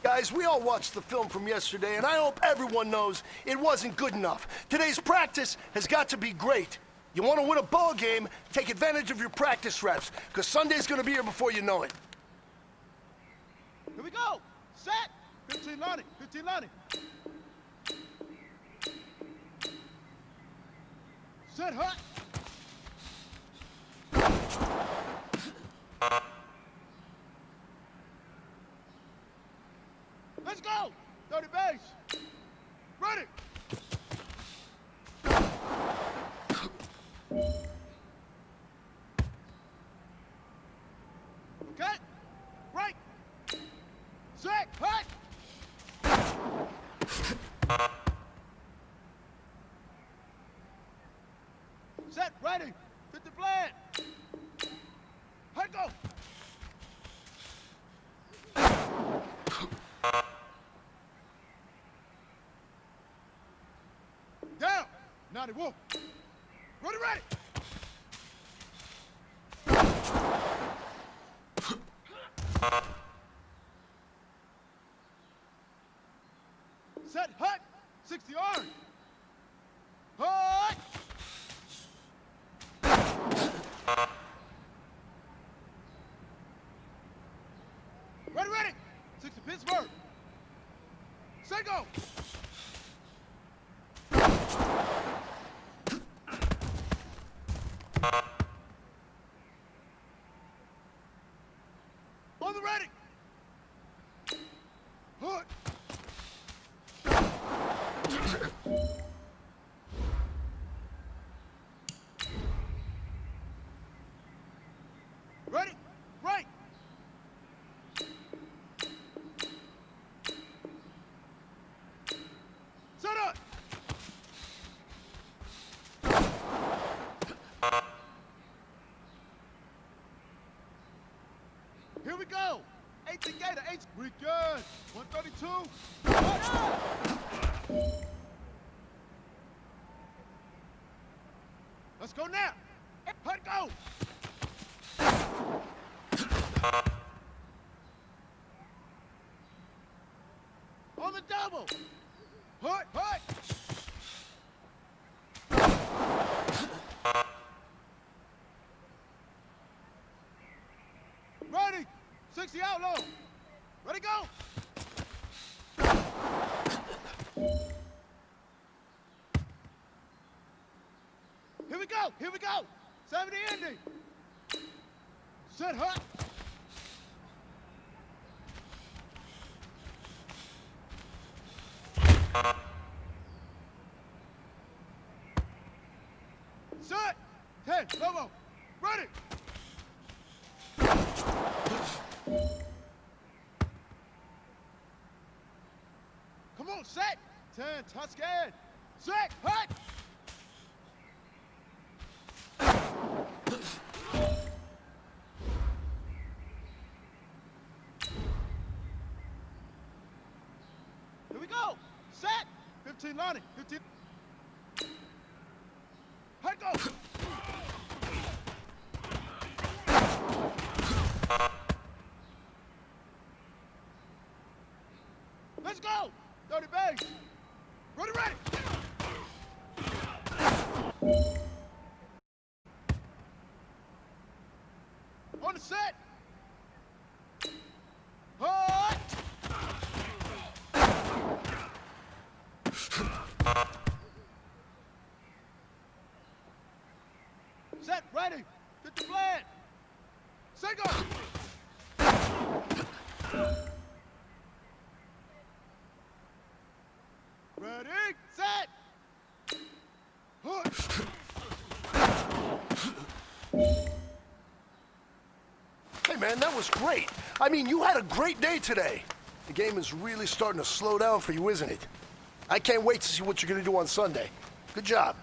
Guys, we all watched the film from yesterday, and I hope everyone knows it wasn't good enough. Today's practice has got to be great. You want to win a ball game, take advantage of your practice reps, because Sunday's going to be here before you know it. Here we go. Set. 15 lining. 15 lining. Set hut. Let's go. 30 base. Ready. Okay. Right. Set. Hut. Set. Ready. Hit the plan. Hut go. Down. 90 wolf. Ready, ready. Set hut. 60 orange. Hut. Ready, ready. 60 Pittsburgh. Set go. On the ready. Hood. Ready. Right. Set up. Here we go. 18 Gator, 8. We good. 132. Let's go now. Hut go. On the double. Hut, hut. Ready. 60 outlaw. Ready, go. Here we go. Here we go. 70 Indy. Set hut. Set. 10. Lobo. Ready. Come on, set. 10. Tuscan. Set. Hut. Here we go. Set. 15 lining. 15. Hut go. Let's go. 30 base. Ready, ready. On the set. Hut. Set, ready. Hit the plan. Set go. Ready, set. Hut. Hey, man, that was great. I mean, you had a great day today. The game is really starting to slow down for you, isn't it? I can't wait to see what you're going to do on Sunday. Good job.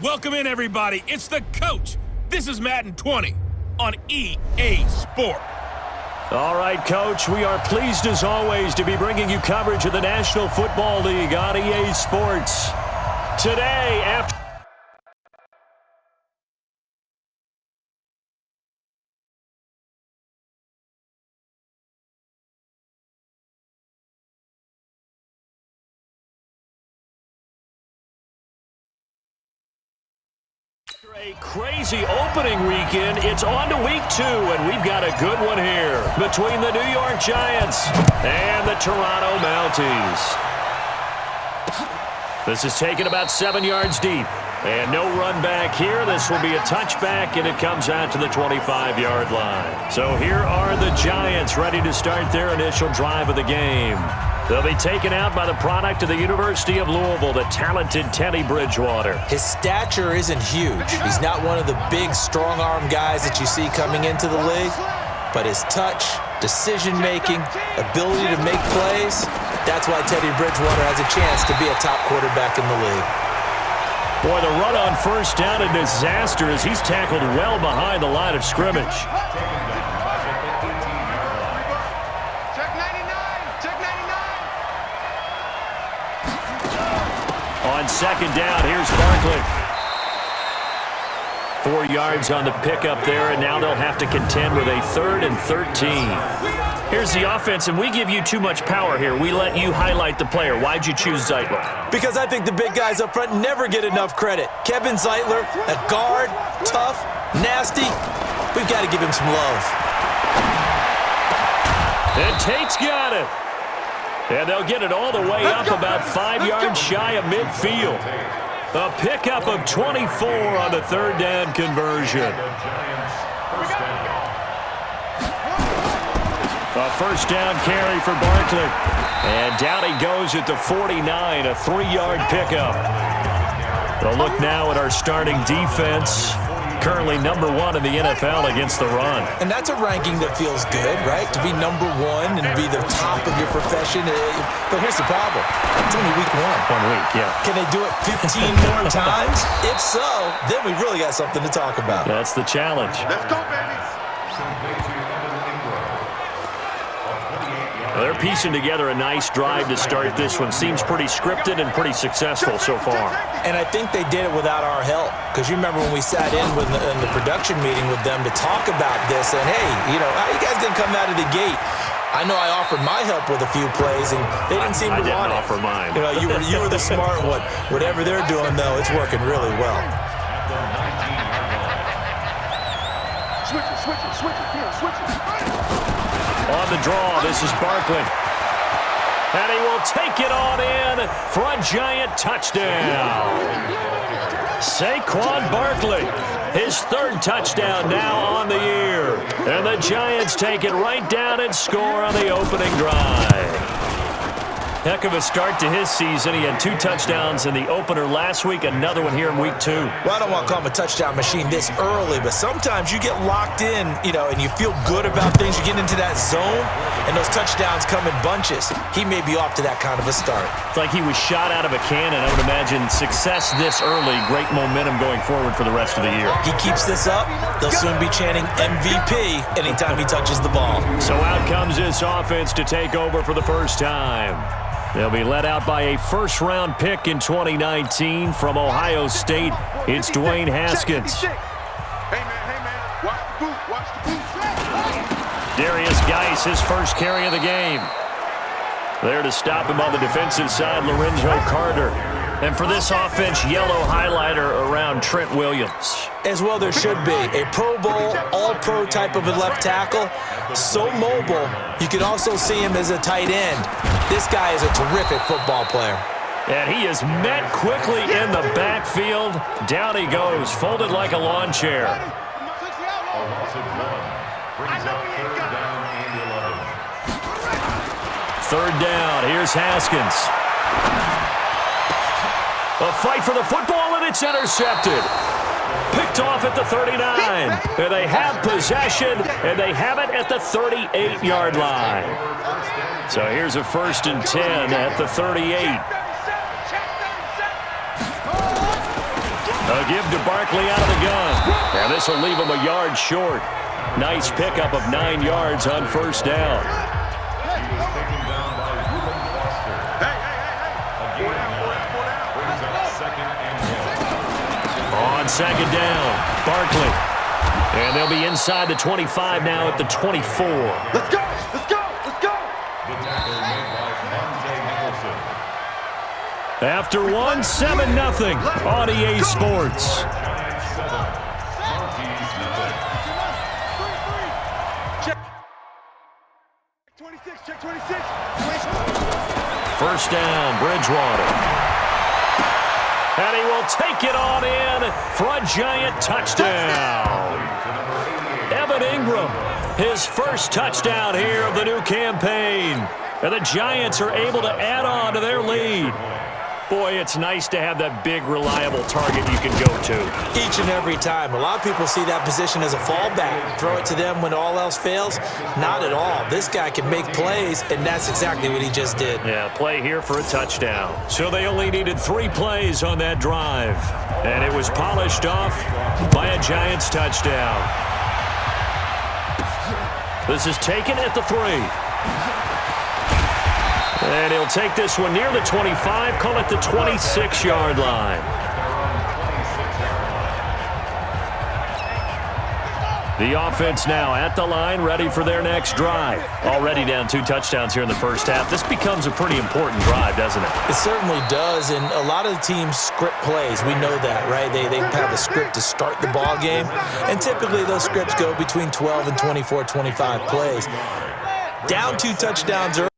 Welcome in, everybody. It's the coach. This is Madden 20 on EA Sport. All right, Coach, we are pleased as always to be bringing you coverage of the National Football League on EA Sports. Today, after a crazy opening weekend, it's on to week 2, and we've got a good one here between the New York Giants and the Toronto Mounties. This is taken about 7 yards deep, and no run back here. This will be a touchback, and it comes out to the 25-yard line. So here are the Giants ready to start their initial drive of the game. They'll be taken out by the product of the University of Louisville, the talented Teddy Bridgewater. His stature isn't huge. He's not one of the big, strong-arm guys that you see coming into the league. But his touch, decision-making, ability to make plays, that's why Teddy Bridgewater has a chance to be a top quarterback in the league. Boy, the run on first down a disaster as he's tackled well behind the line of scrimmage. On second down, here's Barkley. 4 yards on the pickup there, and now they'll have to contend with a 3rd and 13. Here's the offense, and we give you too much power here. We let you highlight the player. Why'd you choose Zeitler? Because I think the big guys up front never get enough credit. Kevin Zeitler, a guard, tough, nasty. We've got to give him some love. And Tate's got it. And they'll get it all the way up about 5 yards shy of midfield. A pickup of 24 on the 3rd down conversion. A first down carry for Barkley. And down he goes at the 49, a 3-yard pickup. We'll look now at our starting defense. Currently number 1 in the NFL against the run. And that's a ranking that feels good, right? To be number 1 and be the top of your profession. But here's the problem. It's only week 1. 1 week, yeah. Can they do it 15 more times? If so, then we really got something to talk about. That's the challenge. Let's go, baby. They're piecing together a nice drive to start this one. Seems pretty scripted and pretty successful so far. And I think they did it without our help. Because you remember when we sat in the production meeting with them to talk about this, and hey, you know, how you guys didn't come out of the gate? I know I offered my help with a few plays, and they didn't seem to want it. I didn't offer mine. You know, you were the smart one. Whatever they're doing, though, it's working really well. Switch it. On the draw, this is Barkley. And he will take it on in for a Giant touchdown. Saquon Barkley, his 3rd touchdown now on the year. And the Giants take it right down and score on the opening drive. Heck of a start to his season. He had 2 touchdowns in the opener last week, another one here in week 2. Well, I don't want to call him a touchdown machine this early, but sometimes you get locked in, you know, and you feel good about things. You get into that zone, and those touchdowns come in bunches. He may be off to that kind of a start. It's like he was shot out of a cannon. I would imagine success this early, great momentum going forward for the rest of the year. He keeps this up, they'll soon be chanting MVP anytime he touches the ball. So out comes this offense to take over for the first time. They'll be led out by a first-round pick in 2019 from Ohio State. It's Dwayne Haskins. Hey, man. Watch the boot. Darius Geis, his first carry of the game. There to stop him on the defensive side, Lorenzo Carter. And for this offense, yellow highlighter around Trent Williams. As well there should be. A Pro Bowl, all-pro type of a left tackle. So mobile, you can also see him as a tight end. This guy is a terrific football player. And he is met quickly in the backfield. Down he goes, folded like a lawn chair. Third down, here's Haskins. A fight for the football, and it's intercepted. Picked off at the 39. And they have possession, and they have it at the 38-yard line. So here's a 1st and 10 at the 38. A give to Barkley out of the gun. And this will leave him a yard short. Nice pickup of 9 yards on first down. On second down, Barkley. And they'll be inside the 25 now at the 24. Let's go! Let's go! Let's go! After one, 7-0 on EA Sports. Check 26, check 26. First down, Bridgewater. And he will take it on in for a giant touchdown. Evan Ingram, his first touchdown here of the new campaign. And the Giants are able to add on to their lead. Boy, it's nice to have that big, reliable target you can go to. Each and every time. A lot of people see that position as a fallback. Throw it to them when all else fails. Not at all. This guy can make plays, and that's exactly what he just did. Yeah, play here for a touchdown. So they only needed 3 plays on that drive. And it was polished off by a Giants touchdown. This is taken at the 3. And he'll take this one near the 25, call it the 26-yard line. The offense now at the line, ready for their next drive. Already down 2 touchdowns here in the first half. This becomes a pretty important drive, doesn't it? It certainly does, and a lot of the teams script plays. We know that, right? They have a script to start the ball game, and typically those scripts go between 12 and 24, 25 plays. Down 2 touchdowns early.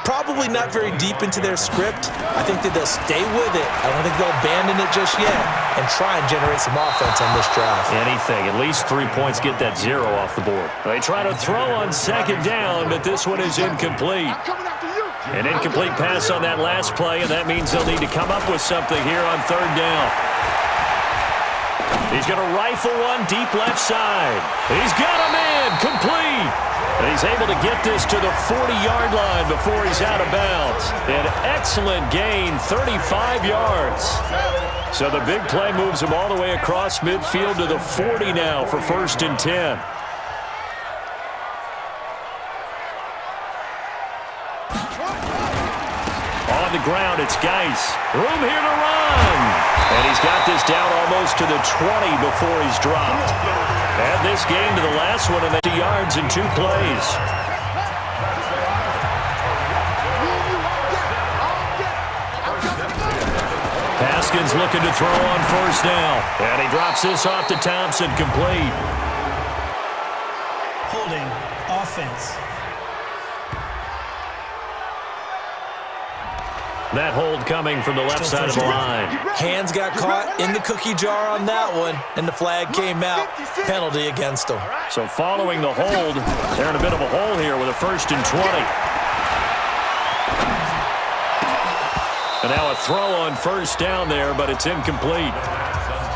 Probably not very deep into their script. I think that they'll stay with it. I don't think they'll abandon it just yet and try and generate some offense on this drive. Anything. At least 3 points, get that 0 off the board. They try to throw on second down, but this one is incomplete. An incomplete pass on that last play, and that means they'll need to come up with something here on third down. He's going to rifle one deep left side. He's got him in. Complete. And he's able to get this to the 40-yard line before he's out of bounds. An excellent gain, 35 yards. So the big play moves him all the way across midfield to the 40 now for 1st and 10. On the ground, it's Geis. Room here to run. And he's got this down almost to the 20 before he's dropped. Add this game to the last one, and 50 yards in 2 plays. Haskins looking to throw on first down. And he drops this off to Thompson, complete. Holding offense. That hold coming from the left side of the line. Hands got caught in the cookie jar on that one, and the flag came out. Penalty against them. So following the hold, they're in a bit of a hole here with a 1st and 20. And now a throw on first down there, but it's incomplete.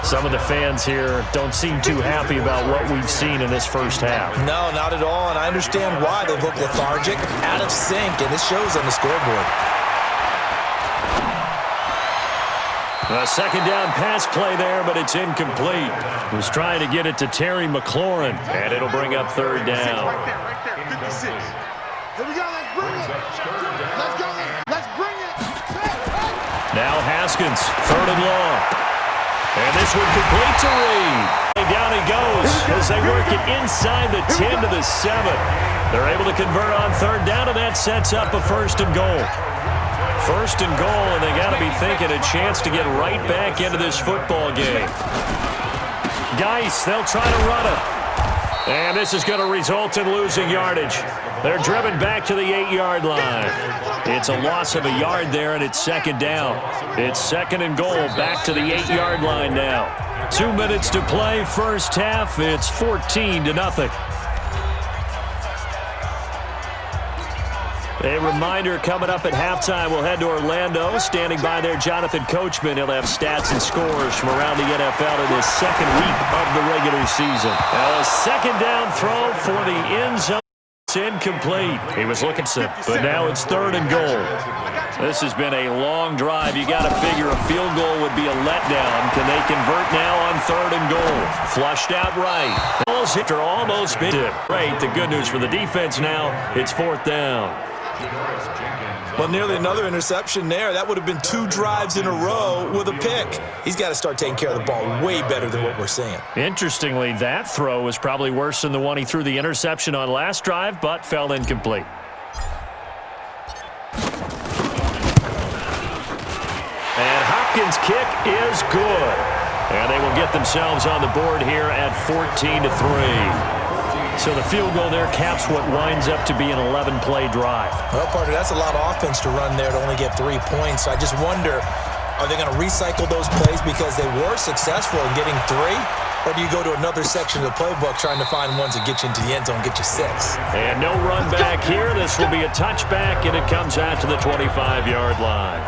Some of the fans here don't seem too happy about what we've seen in this first half. No, not at all, and I understand why. They look lethargic, out of sync, and it shows on the scoreboard. A second down pass play there, but it's incomplete. He was trying to get it to Terry McLaurin, and it'll bring up third down. Right there. 56. Here we go. Let's bring it. Let's go. Let's bring it. Now Haskins, 3rd and long. And this one complete to Reed. Down he goes as they work it inside the 10 to the 7. They're able to convert on third down, and that sets up a 1st and goal. 1st and goal, and they got to be thinking a chance to get right back into this football game. Geis, they'll try to run it. And this is going to result in losing yardage. They're driven back to the 8-yard line. It's a loss of a yard there, and it's 2nd down. It's 2nd and goal, back to the 8-yard line now. 2 minutes to play, first half. It's 14-0. A reminder coming up at halftime, we'll head to Orlando. Standing by there, Jonathan Coachman. He'll have stats and scores from around the NFL in his 2nd week of the regular season. Now a 2nd down throw for the end zone. It's incomplete. He was looking, but now it's 3rd and goal. This has been a long drive. You got to figure a field goal would be a letdown. Can they convert now on 3rd and goal? Flushed out right. Balls hit are almost been great. The good news for the defense now, it's 4th down. Well, nearly another interception there. That would have been 2 drives in a row with a pick. He's got to start taking care of the ball way better than what we're seeing. Interestingly, that throw was probably worse than the one he threw the interception on last drive, but fell incomplete. And Hopkins' kick is good. And they will get themselves on the board here at 14-3. So the field goal there caps what winds up to be an 11-play drive. Well, partner, that's a lot of offense to run there to only get 3 points. So I just wonder, are they going to recycle those plays because they were successful in getting 3? Or do you go to another section of the playbook trying to find ones that get you into the end zone, get you 6? And no run back here. This will be a touchback, and it comes out to the 25-yard line.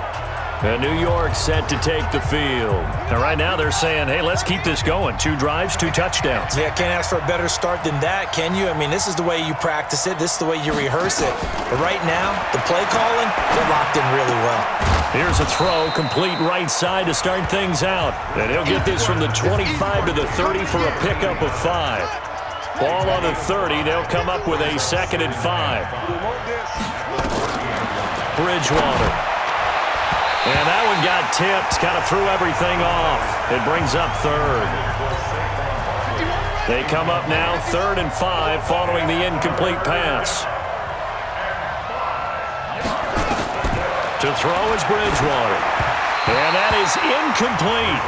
And New York set to take the field. And right now they're saying, hey, let's keep this going. 2 drives, 2 touchdowns. Yeah, can't ask for a better start than that, can you? I mean, this is the way you practice it. This is the way you rehearse it. But right now, the play calling, they're locked in really well. Here's a throw, complete right side to start things out. And he'll get this from the 25 to the 30 for a pickup of 5. Ball on the 30. They'll come up with a 2nd and 5. Bridgewater. And that one got tipped, kind of threw everything off. It brings up 3rd. They come up now 3rd and 5 following the incomplete pass. To throw is Bridgewater. And that is incomplete.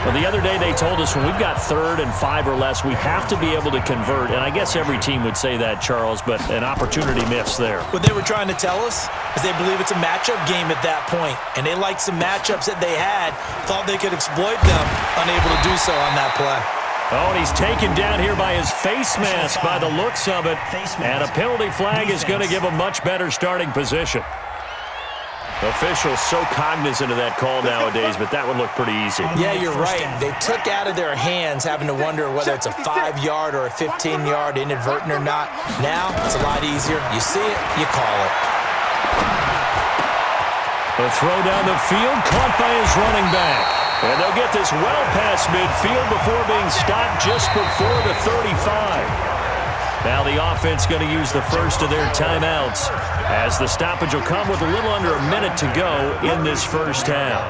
Well, the other day they told us when we've got 3rd and 5 or less, we have to be able to convert. And I guess every team would say that, Charles, but an opportunity missed there. What they were trying to tell us is they believe it's a matchup game at that point. And they liked some matchups that they had, thought they could exploit them, unable to do so on that play. Oh, and he's taken down here by his face mask by the looks of it. And a penalty flag is going to give a much better starting position. Officials so cognizant of that call nowadays, but that would look pretty easy. Yeah, you're right. They took out of their hands having to wonder whether it's a 5-yard or a 15-yard inadvertent or not. Now, it's a lot easier. You see it, you call it. The throw down the field, caught by his running back. And they'll get this well past midfield before being stopped just before the 35. Now the offense going to use the first of their timeouts as the stoppage will come with a little under a minute to go in this first half.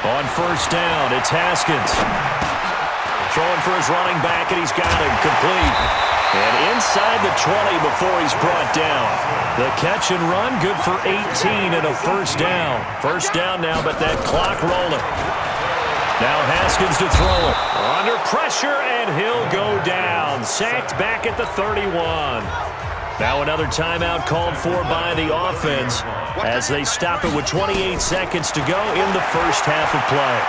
On 1st down, it's Haskins. Throwing for his running back, and he's got him complete. And inside the 20 before he's brought down. The catch and run, good for 18 and a 1st down. 1st down now, but that clock rolling. Now Haskins to throw it. Under pressure, and he'll go down. Sacked back at the 31. Now another timeout called for by the offense as they stop it with 28 seconds to go in the first half of play.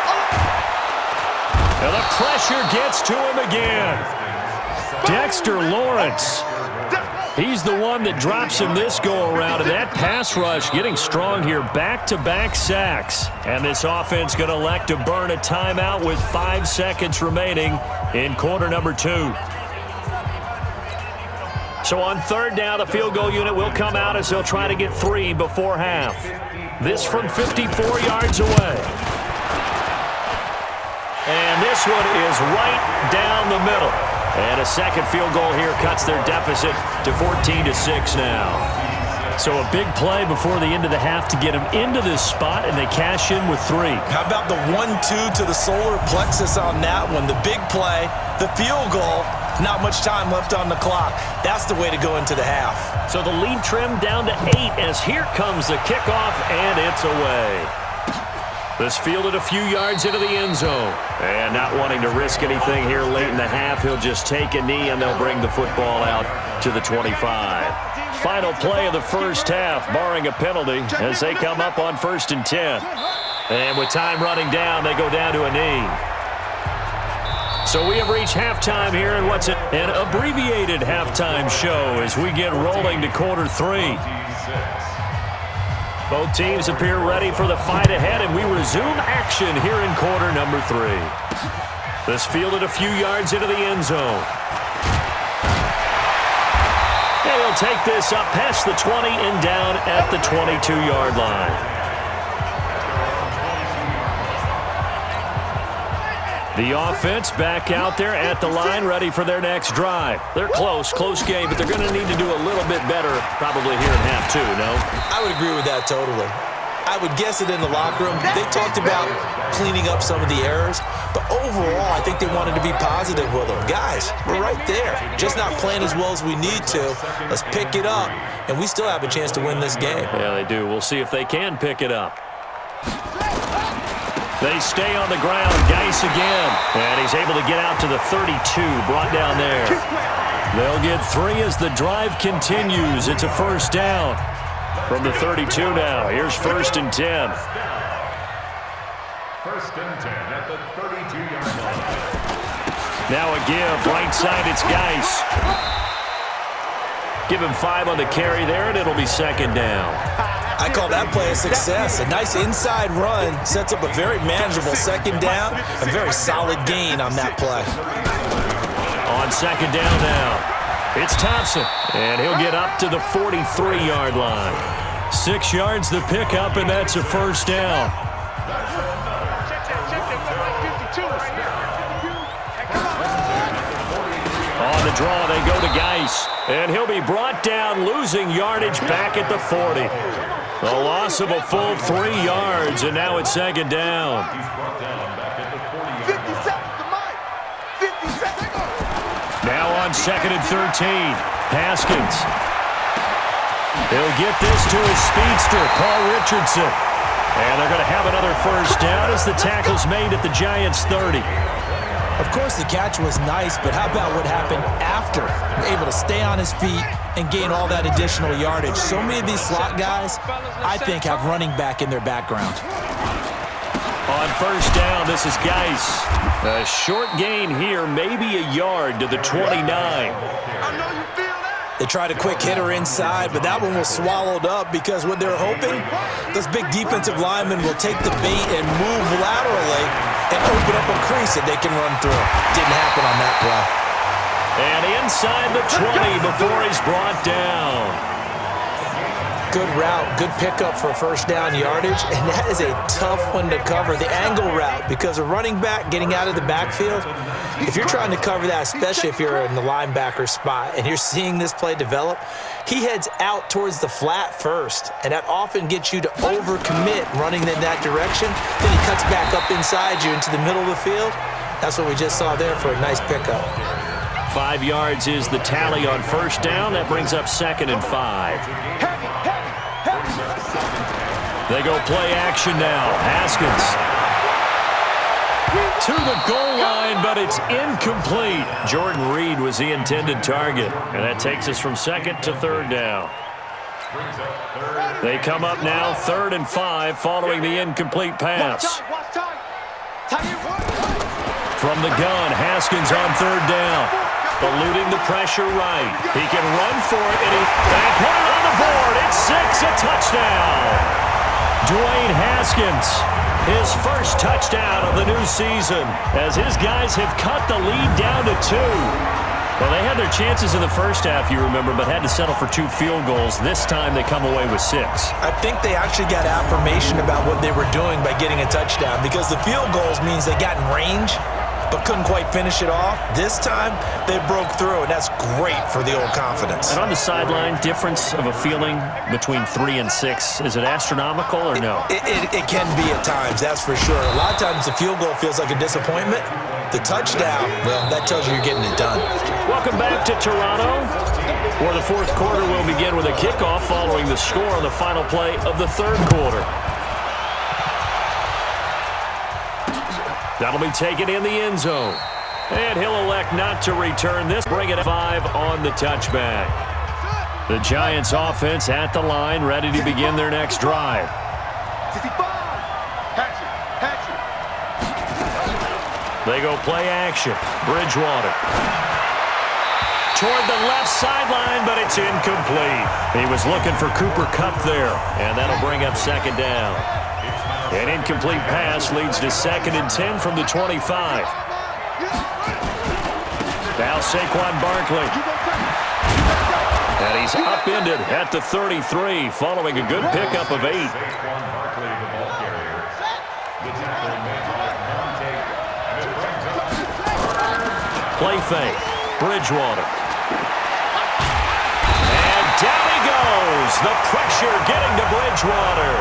Now the pressure gets to him again. Dexter Lawrence. He's the one that drops him this go-around, and that pass rush getting strong here. Back-to-back sacks. And this offense going to elect to burn a timeout with 5 seconds remaining in quarter number 2. So on 3rd down, the field goal unit will come out as they'll try to get 3 before half. This from 54 yards away. And this one is right down the middle. And a second field goal here cuts their deficit to 14-6 now. So a big play before the end of the half to get them into this spot, and they cash in with 3. How about the 1-2 to the solar plexus on that one? The big play, the field goal, not much time left on the clock. That's the way to go into the half. So the lead trimmed down to 8 as here comes the kickoff, and it's away. This fielded a few yards into the end zone. And not wanting to risk anything here late in the half, he'll just take a knee, and they'll bring the football out to the 25. Final play of the first half, barring a penalty, as they come up on 1st and 10. And with time running down, they go down to a knee. So we have reached halftime here in what's an abbreviated halftime show as we get rolling to quarter 3. Both teams appear ready for the fight ahead, and we resume action here in quarter number 3. This fielded a few yards into the end zone. And he'll take this up past the 20 and down at the 22-yard line. The offense back out there at the line, ready for their next drive. They're close game, but they're going to need to do a little bit better probably here in half two, no? I would agree with that totally. I would guess it in the locker room. They talked about cleaning up some of the errors, but overall, I think they wanted to be positive with them. Guys, we're right there. Just not playing as well as we need to. Let's pick it up, and we still have a chance to win this game. Yeah, they do. We'll see if they can pick it up. They stay on the ground. Geis again. And he's able to get out to the 32, brought down there. They'll get 3 as the drive continues. It's a first down. From the 32 now. Here's 1st and 10. 1st and 10 at the 32-yard line. Now a give. Right side, it's Geis. Give him 5 on the carry there, and it'll be 2nd down. I call that play a success. A nice inside run sets up a very manageable 2nd down. A very solid gain on that play. On 2nd down now, it's Thompson, and he'll get up to the 43-yard line. 6 yards the pickup, and that's a first down. On the draw, they go to Geis, and he'll be brought down, losing yardage back at the 40. A loss of a full 3 yards, and now it's 2nd down. 50 seconds to Mike. 50 seconds. Now on 2nd and 13, Haskins. He'll get this to his speedster, Paul Richardson. And they're going to have another first down as the tackle's made at the Giants' 30. Of course, the catch was nice, but how about what happened after? Able to stay on his feet and gain all that additional yardage. So many of these slot guys, I think, have running back in their background. On first down, this is Geis. A short gain here, maybe a yard to the 29. They tried a quick hitter inside, but that one was swallowed up because what they're hoping, those big defensive linemen will take the bait and move laterally and open up a crease that they can run through. Didn't happen on that play. And inside the 20 before he's brought down. Good route, good pickup for first down yardage, and that is a tough one to cover, the angle route, because a running back getting out of the backfield, if you're trying to cover that, especially if you're in the linebacker spot and you're seeing this play develop, he heads out towards the flat first, and that often gets you to overcommit running in that direction. Then he cuts back up inside you into the middle of the field. That's what we just saw there for a nice pickup. 5 yards is the tally on first down. That brings up 2nd and 5. They go play action now. Haskins to the goal line, but it's incomplete. Jordan Reed was the intended target, and that takes us from 2nd to 3rd down. They come up now 3rd and 5 following the incomplete pass. From the gun, Haskins on 3rd down. Eluding the pressure right. He can run for it, and he back on the board. It's 6, a touchdown. Dwayne Haskins, his first touchdown of the new season, as his guys have cut the lead down to 2. Well, they had their chances in the first half, you remember, but had to settle for 2 field goals. This time they come away with 6. I think they actually got affirmation about what they were doing by getting a touchdown, because the field goals means they got in range but couldn't quite finish it off. This time, they broke through, and that's great for the old confidence. And on the sideline, difference of a feeling between 3 and 6, is it astronomical or no? It can be at times, that's for sure. A lot of times the field goal feels like a disappointment. The touchdown, well, that tells you you're getting it done. Welcome back to Toronto, where the 4th quarter will begin with a kickoff following the score on the final play of the 3rd quarter. That'll be taken in the end zone. And he'll elect not to return this. Bring it 5 on the touchback. The Giants offense at the line, ready to begin their next drive. They go play action. Bridgewater. Toward the left sideline, but it's incomplete. He was looking for Cooper Kupp there, and that'll bring up 2nd down. An incomplete pass leads to 2nd and 10 from the 25. Now Saquon Barkley. And he's upended at the 33 following a good pickup of 8. Saquon Barkley, the ball carrier. The tackle made by Monte, and it brings up Play fake. Bridgewater. And down he goes. The pressure getting to Bridgewater.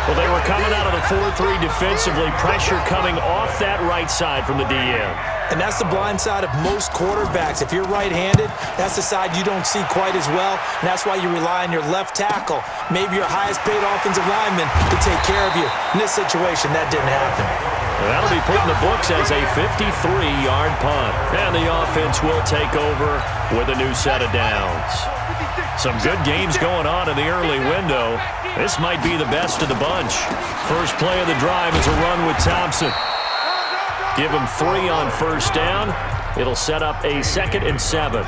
Well, they were coming out of the 4-3 defensively. Pressure coming off that right side from the DM. And that's the blind side of most quarterbacks. If you're right-handed, that's the side you don't see quite as well, and that's why you rely on your left tackle, maybe your highest-paid offensive lineman, to take care of you. In this situation, that didn't happen. And that'll be put in the books as a 53-yard punt. And the offense will take over with a new set of downs. Some good games going on in the early window. This might be the best of the bunch. First play of the drive is a run with Thompson. Give him 3 on first down. It'll set up a 2nd and 7.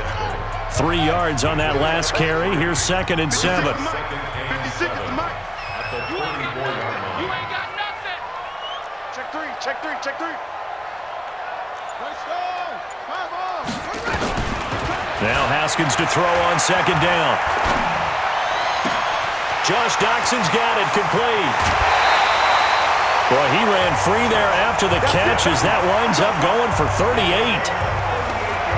3 yards on that last carry. Here's 2nd and 7. 50 seconds, Mike. at the 44-yard line. You ain't got nothing. Check 3, check 3, check 3. Let's go. 5 on. Now Haskins to throw on 2nd down. Josh Doxson's got it complete. Boy, he ran free there after the catch as that winds up going for 38.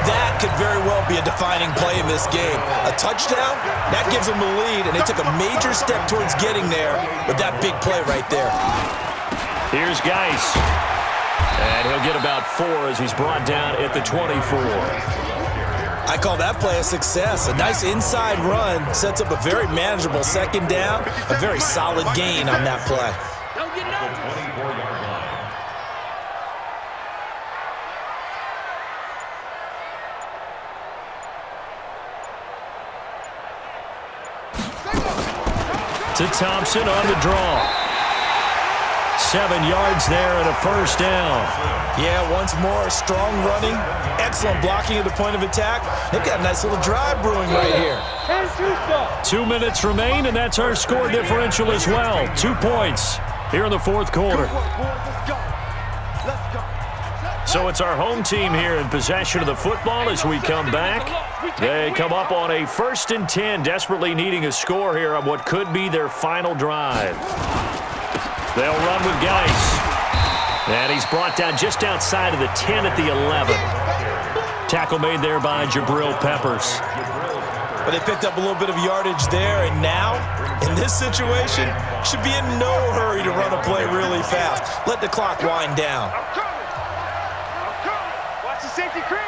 That could very well be a defining play in this game. A touchdown, that gives them the lead, and they took a major step towards getting there with that big play right there. Here's Geis. And he'll get about 4 as he's brought down at the 24. I call that play a success. A nice inside run sets up a very manageable 2nd down, a very solid gain on that play. Don't get no. 24-yard line. To Thompson on the draw. 7 yards there and a first down. Yeah, once more, strong running, excellent blocking at the point of attack. They've got a nice little drive brewing right here. 2 minutes remain, and that's our score differential as well. 2 points here in the 4th quarter. So it's our home team here in possession of the football as we come back. They come up on a 1st and 10, desperately needing a score here on what could be their final drive. They'll run with Geis. And he's brought down just outside of the 10 at the 11. Tackle made there by Jabril Peppers. But they picked up a little bit of yardage there, and now, in this situation, should be in no hurry to run a play really fast. Let the clock wind down. I'm coming. Watch the safety creep.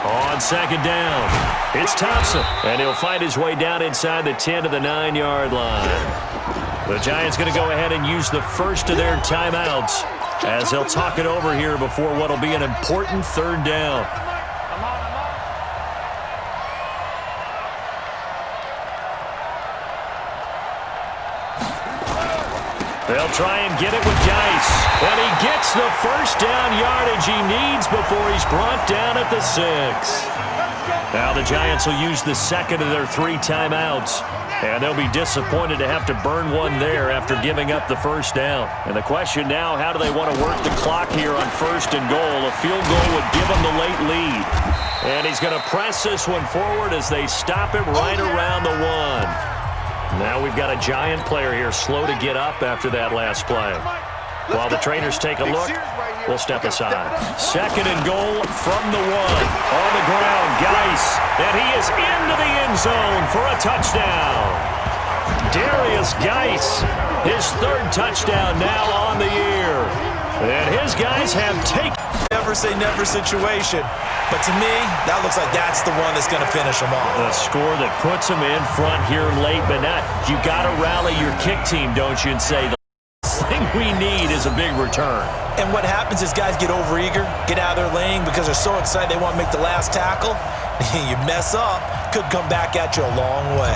On 2nd down, it's Thompson, and he'll find his way down inside the 10 to the 9-yard line. The Giants going to go ahead and use the first of their timeouts as they'll talk it over here before what will be an important 3rd down. They'll try and get it with Geis, and he gets the first down yardage he needs before he's brought down at the 6. Now the Giants will use the 2nd of their 3 timeouts, and they'll be disappointed to have to burn one there after giving up the first down. And the question now, how do they want to work the clock here on 1st and goal? A field goal would give them the late lead. And he's going to press this one forward as they stop it right around the 1. Now we've got a Giant player here slow to get up after that last play. While the trainers take a look, we'll step aside. 2nd and goal from the 1. On the ground, Geis. And he is into the end zone for a touchdown. Darius Geis, his 3rd touchdown now on the year. And his guys have taken... Never say never situation. But to me, that looks like that's the one that's going to finish them off. The score that puts them in front here late, but not. You got to rally your kick team, don't you, and say the thing we need is a big return. And what happens is guys get overeager, get out of their lane because they're so excited they want to make the last tackle. You mess up, could come back at you a long way.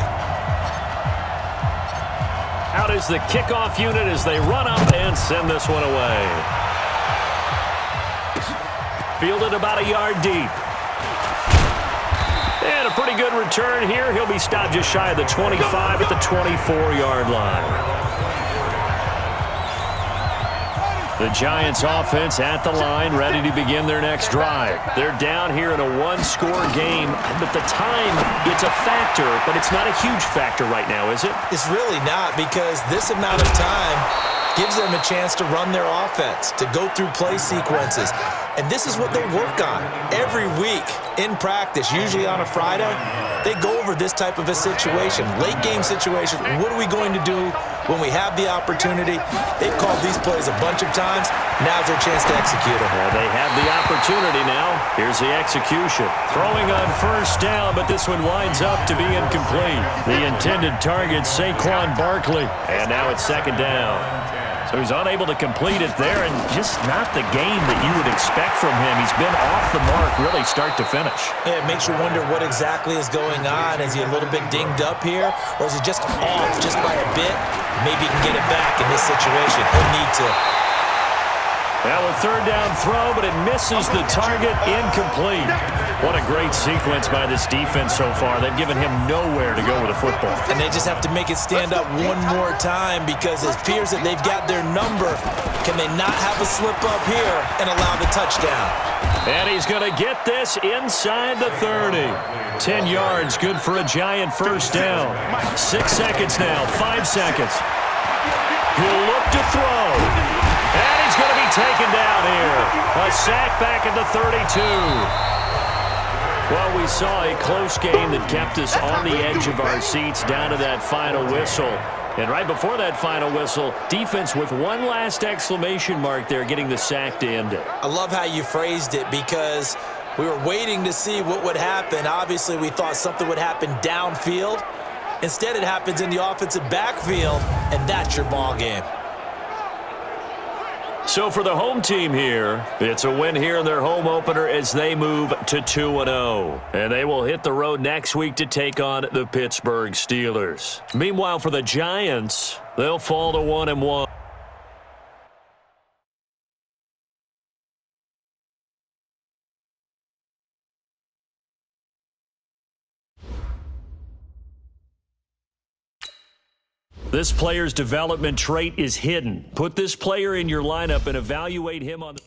Out is the kickoff unit as they run up and send this one away. Fielded about a yard deep. And a pretty good return here. He'll be stopped just shy of the 25 at the 24-yard line. The Giants offense at the line, ready to begin their next drive. They're down here in a one-score game, but the time, it's a factor, but it's not a huge factor right now, is it? It's really not, because this amount of time gives them a chance to run their offense, to go through play sequences. And this is what they work on every week in practice, usually on a Friday. They go over this type of a situation, late game situation. What are we going to do when we have the opportunity? They've called these plays a bunch of times. Now's their chance to execute them. Well, they have the opportunity now. Here's the execution. Throwing on first down, but this one winds up to be incomplete. The intended target, Saquon Barkley. And now it's second down. So he's unable to complete it there, and just not the game that you would expect from him. He's been off the mark really start to finish. Yeah, it makes you wonder what exactly is going on. Is he a little bit dinged up here, or is he just off just by a bit? Maybe he can get it back in this situation. He'll need to. Now a third down throw, but it misses the target, incomplete. What a great sequence by this defense so far. They've given him nowhere to go with the football. And they just have to make it stand up one more time, because it appears that they've got their number. Can they not have a slip up here and allow the touchdown? And he's going to get this inside the 30. 10 yards, good for a Giant first down. 6 seconds now, 5 seconds. He'll look to throw. And he's going to be taken down here. A sack back at the 32. Well, we saw a close game that kept us on the edge of our seats down to that final whistle. And right before that final whistle, defense with one last exclamation mark there, getting the sack to end it. I love how you phrased it, because we were waiting to see what would happen. Obviously, we thought something would happen downfield. Instead, it happens in the offensive backfield, and that's your ball game. So for the home team here, it's a win here in their home opener as they move to 2-0. And they will hit the road next week to take on the Pittsburgh Steelers. Meanwhile, for the Giants, they'll fall to 1-1. This player's development trait is hidden. Put this player in your lineup and evaluate him on the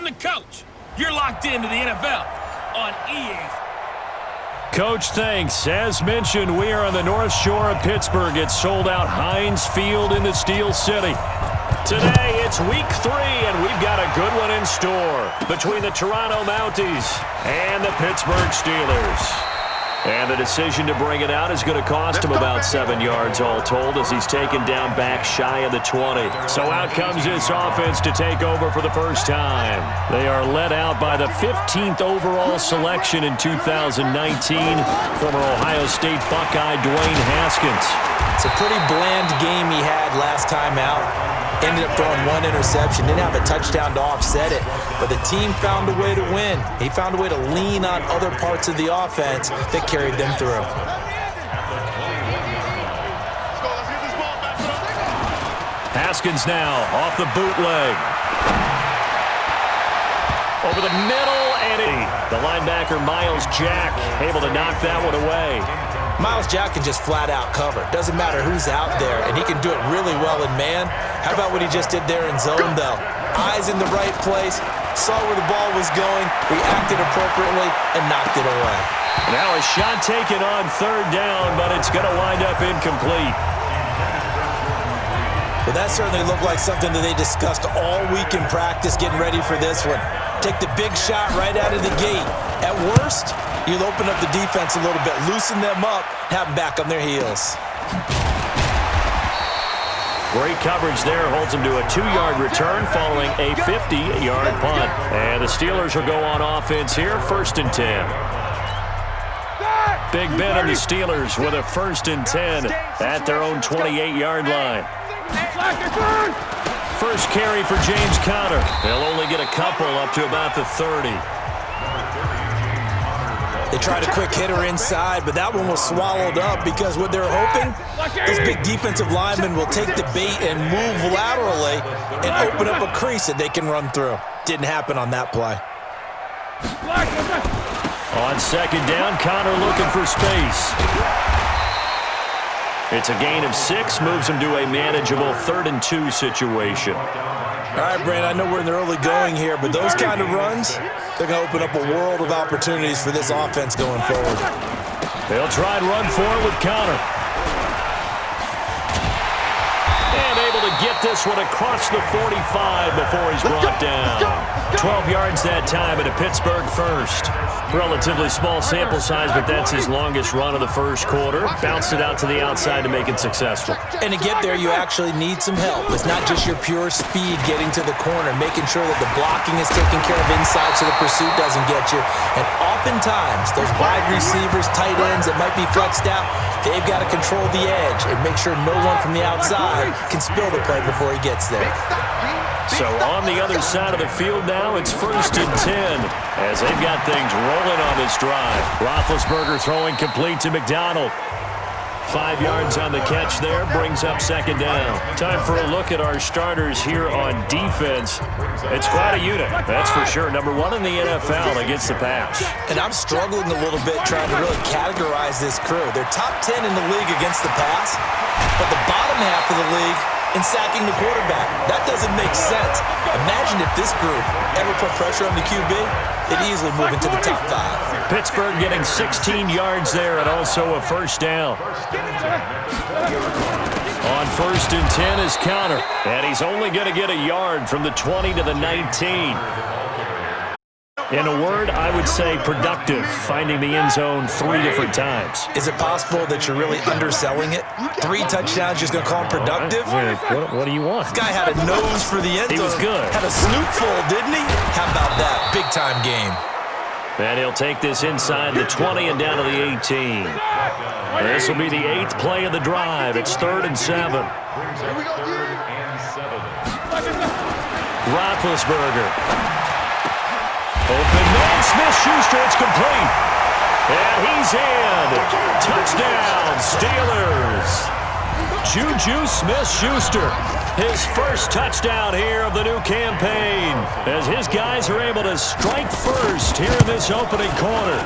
the coach. You're locked into the NFL on EA. Coach, thanks. As mentioned, we are on the North Shore of Pittsburgh. It's sold out Heinz Field in the Steel City. Today, it's week 3, and we've got a good one in store between the Toronto Mounties and the Pittsburgh Steelers. And the decision to bring it out is going to cost him about 7 yards all told as he's taken down back shy of the 20. So out comes this offense to take over for the first time. They are led out by the 15th overall selection in 2019, former Ohio State Buckeye Dwayne Haskins. It's a pretty bland game he had last time out. Ended up throwing 1 interception. Didn't have a touchdown to offset it. But the team found a way to win. He found a way to lean on other parts of the offense that carried them through. Haskins now off the bootleg. Over the middle, and the linebacker Miles Jack able to knock that one away. Miles Jack can just flat out cover. Doesn't matter who's out there, and he can do it really well in man. How about what he just did there in zone, though? Eyes in the right place, saw where the ball was going, reacted appropriately, and knocked it away. Now a shot taken on 3rd down, but it's going to wind up incomplete. Well, that certainly looked like something that they discussed all week in practice getting ready for this one. Take the big shot right out of the gate. At worst, you'll open up the defense a little bit, loosen them up, have them back on their heels. Great coverage there, holds him to a 2-yard return following a 50-yard punt. And the Steelers will go on offense here, 1st and 10. Big Ben and the Steelers with a 1st and 10 at their own 28-yard line. First carry for James Conner. They'll only get a couple up to about the 30. They tried a quick hitter inside, but that one was swallowed up because what they're hoping, those big defensive linemen will take the bait and move laterally and open up a crease that they can run through. Didn't happen on that play. On 2nd down, Conner looking for space. It's a gain of 6, moves him to a manageable 3rd and 2 situation. All right, Brandon, I know we're in the early going here, but those kind of runs, they're going to open up a world of opportunities for this offense going forward. They'll try and run for it with Conner. And able to get this one across the 45 before he's brought down. 12 yards that time and a Pittsburgh 1st. Relatively small sample size, but that's his longest run of the 1st quarter. Bounced it out to the outside to make it successful. And to get there, you actually need some help. It's not just your pure speed getting to the corner, making sure that the blocking is taken care of inside so the pursuit doesn't get you. And oftentimes, those wide receivers, tight ends that might be flexed out, they've got to control the edge and make sure no one from the outside can spill the play before he gets there. So on the other side of the field now, it's 1st and 10 as they've got things rolling on this drive. Roethlisberger throwing complete to McDonald. 5 yards on the catch there, brings up 2nd down. Time for a look at our starters here on defense. It's quite a unit, that's for sure. Number 1 in the NFL against the pass. And I'm struggling a little bit trying to really categorize this crew. They're top 10 in the league against the pass, but the bottom half of the league in sacking the quarterback. That doesn't make sense. Imagine if this group ever put pressure on the QB, they'd easily move into the top 5. Pittsburgh getting 16 yards there and also a 1st down. On 1st and 10 is Conner, and he's only going to get a yard from the 20 to the 19. In a word, I would say productive, finding the end zone 3 different times. Is it possible that you're really underselling it? 3 touchdowns, just going to call him productive? What do you want? This guy had a nose for the end zone. He was good. Had a snootful, didn't he? How about that? Big-time game. And he'll take this inside the 20 and down to the 18. This will be the 8th play of the drive. It's 3rd and 7. Roethlisberger. Open man, Smith-Schuster, it's complete. And he's in. Touchdown, Steelers. Juju Smith-Schuster, his first touchdown here of the new campaign, as his guys are able to strike first here in this opening quarter.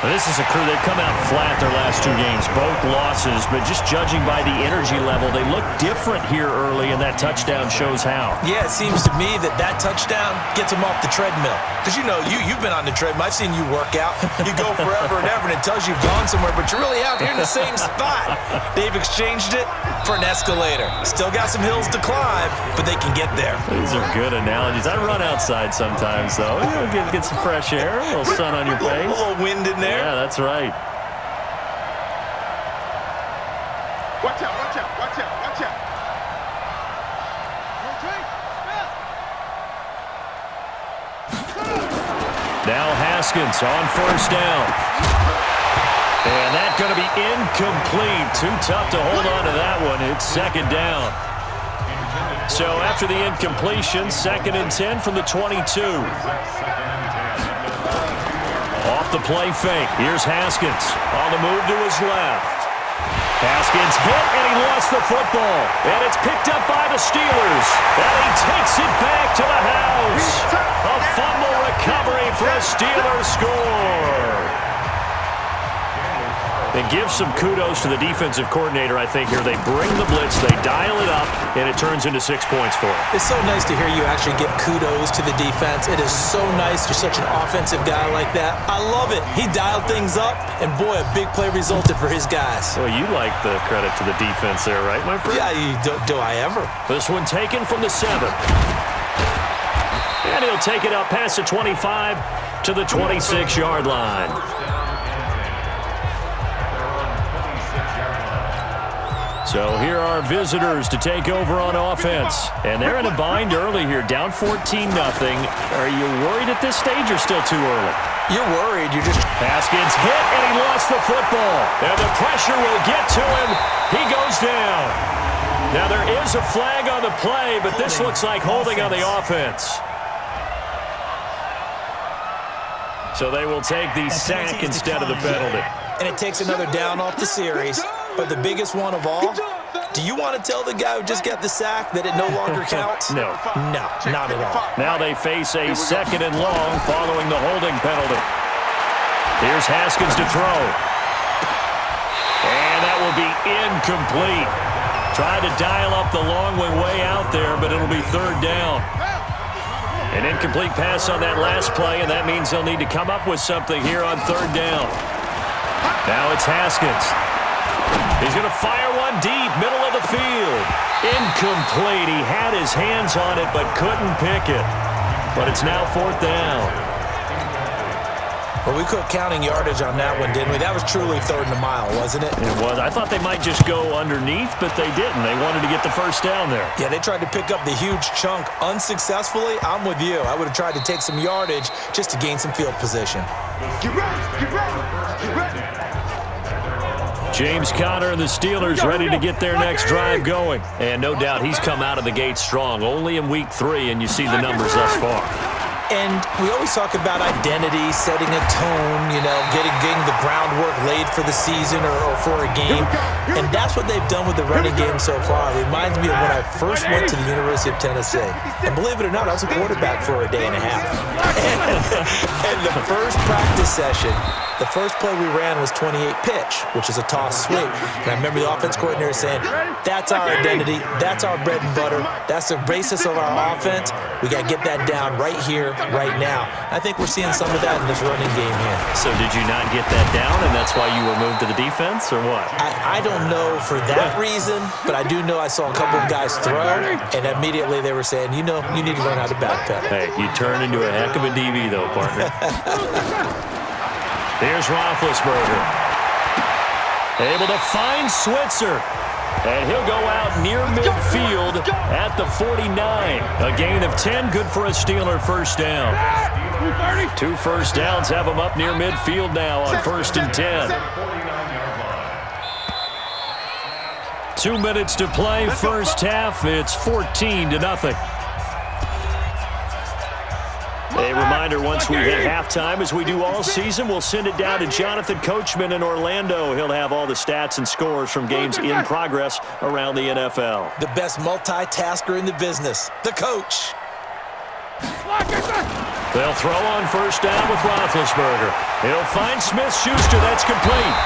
This is a crew that come out flat their last 2 games, both losses, but just judging by the energy level, they look different here early, and that touchdown shows how. Yeah, it seems to me that touchdown gets them off the treadmill. Because, you've been on the treadmill. I've seen you work out. You go forever and ever, and it tells you you've gone somewhere, but you're really out here in the same spot. They've exchanged it for an escalator. Still got some hills to climb, but they can get there. These are good analogies. I run outside sometimes, though. Get some fresh air, a little sun on your face. A little wind in there. Yeah, that's right. Watch out, watch out, watch out, watch out. Now Haskins on first down. And that's going to be incomplete. Too tough to hold on to that one. It's second down. So after the incompletion, 2nd and 10 from the 22. Off the play fake. Here's Haskins on the move to his left. Haskins hit, and he lost the football. And it's picked up by the Steelers. And he takes it back to the house. A fumble recovery for a Steelers score. And give some kudos to the defensive coordinator, I think, here. They bring the blitz, they dial it up, and it turns into 6 points for them. It's so nice to hear you actually give kudos to the defense. It is so nice. You're such an offensive guy like that. I love it. He dialed things up, and boy, a big play resulted for his guys. Well, you like the credit to the defense there, right, my friend? Yeah, do I ever? This one taken from the 7. And he'll take it up past the 25 to the 26-yard line. So here are visitors to take over on offense. And they're in a bind early here, down 14-0. Are you worried at this stage or still too early? You're worried. You're just... Haskins hit, and he lost the football. And the pressure will get to him. He goes down. Now there is a flag on the play, but this looks like holding on the offense. So they will take the sack instead of the penalty. And it takes another down off the series. But the biggest one of all, do you want to tell the guy who just got the sack that it no longer counts? No. No, not at all. Now they face a 2nd and long following the holding penalty. Here's Haskins to throw. And that will be incomplete. Tried to dial up the long way out there, but it'll be 3rd down. An incomplete pass on that last play, and that means they'll need to come up with something here on 3rd down. Now it's Haskins. He's going to fire one deep, middle of the field. Incomplete. He had his hands on it but couldn't pick it. But it's now 4th down. Well, we quit counting yardage on that one, didn't we? That was truly 3rd and a mile, wasn't it? It was. I thought they might just go underneath, but they didn't. They wanted to get the first down there. Yeah, they tried to pick up the huge chunk unsuccessfully. I'm with you. I would have tried to take some yardage just to gain some field position. Get ready, get ready, get ready. James Conner and the Steelers ready to get their next drive going. And no doubt he's come out of the gate strong. Only in week 3, and you see the numbers thus far. And we always talk about identity, setting a tone, getting the groundwork laid for the season or for a game. And that's what they've done with the running game so far. It reminds me of when I first went to the University of Tennessee. And believe it or not, I was a quarterback for a day and a half. And the first practice session, the first play we ran was 28 pitch, which is a toss sweep. And I remember the offense coordinator saying, that's our identity, that's our bread and butter, that's the basis of our offense. We got to get that down right here, right now. I think we're seeing some of that in this running game here. So did you not get that down, and that's why you were moved to the defense, or what? I don't know for that reason, but I do know I saw a couple of guys throw, and immediately they were saying, you need to learn how to backpedal. Hey, you turn into a heck of a DB, though, partner. Here's Roethlisberger. Able to find Switzer. And he'll go out near midfield at the 49. A gain of 10, good for a Steeler first down. 2 first downs have him up near midfield now on 1st and 10. 2 minutes to play, first half. It's 14-0. A reminder, once we hit halftime, as we do all season, we'll send it down to Jonathan Coachman in Orlando. He'll have all the stats and scores from games in progress around the NFL. The best multitasker in the business, the coach. They'll throw on first down with Roethlisberger. He'll find Smith-Schuster. That's complete.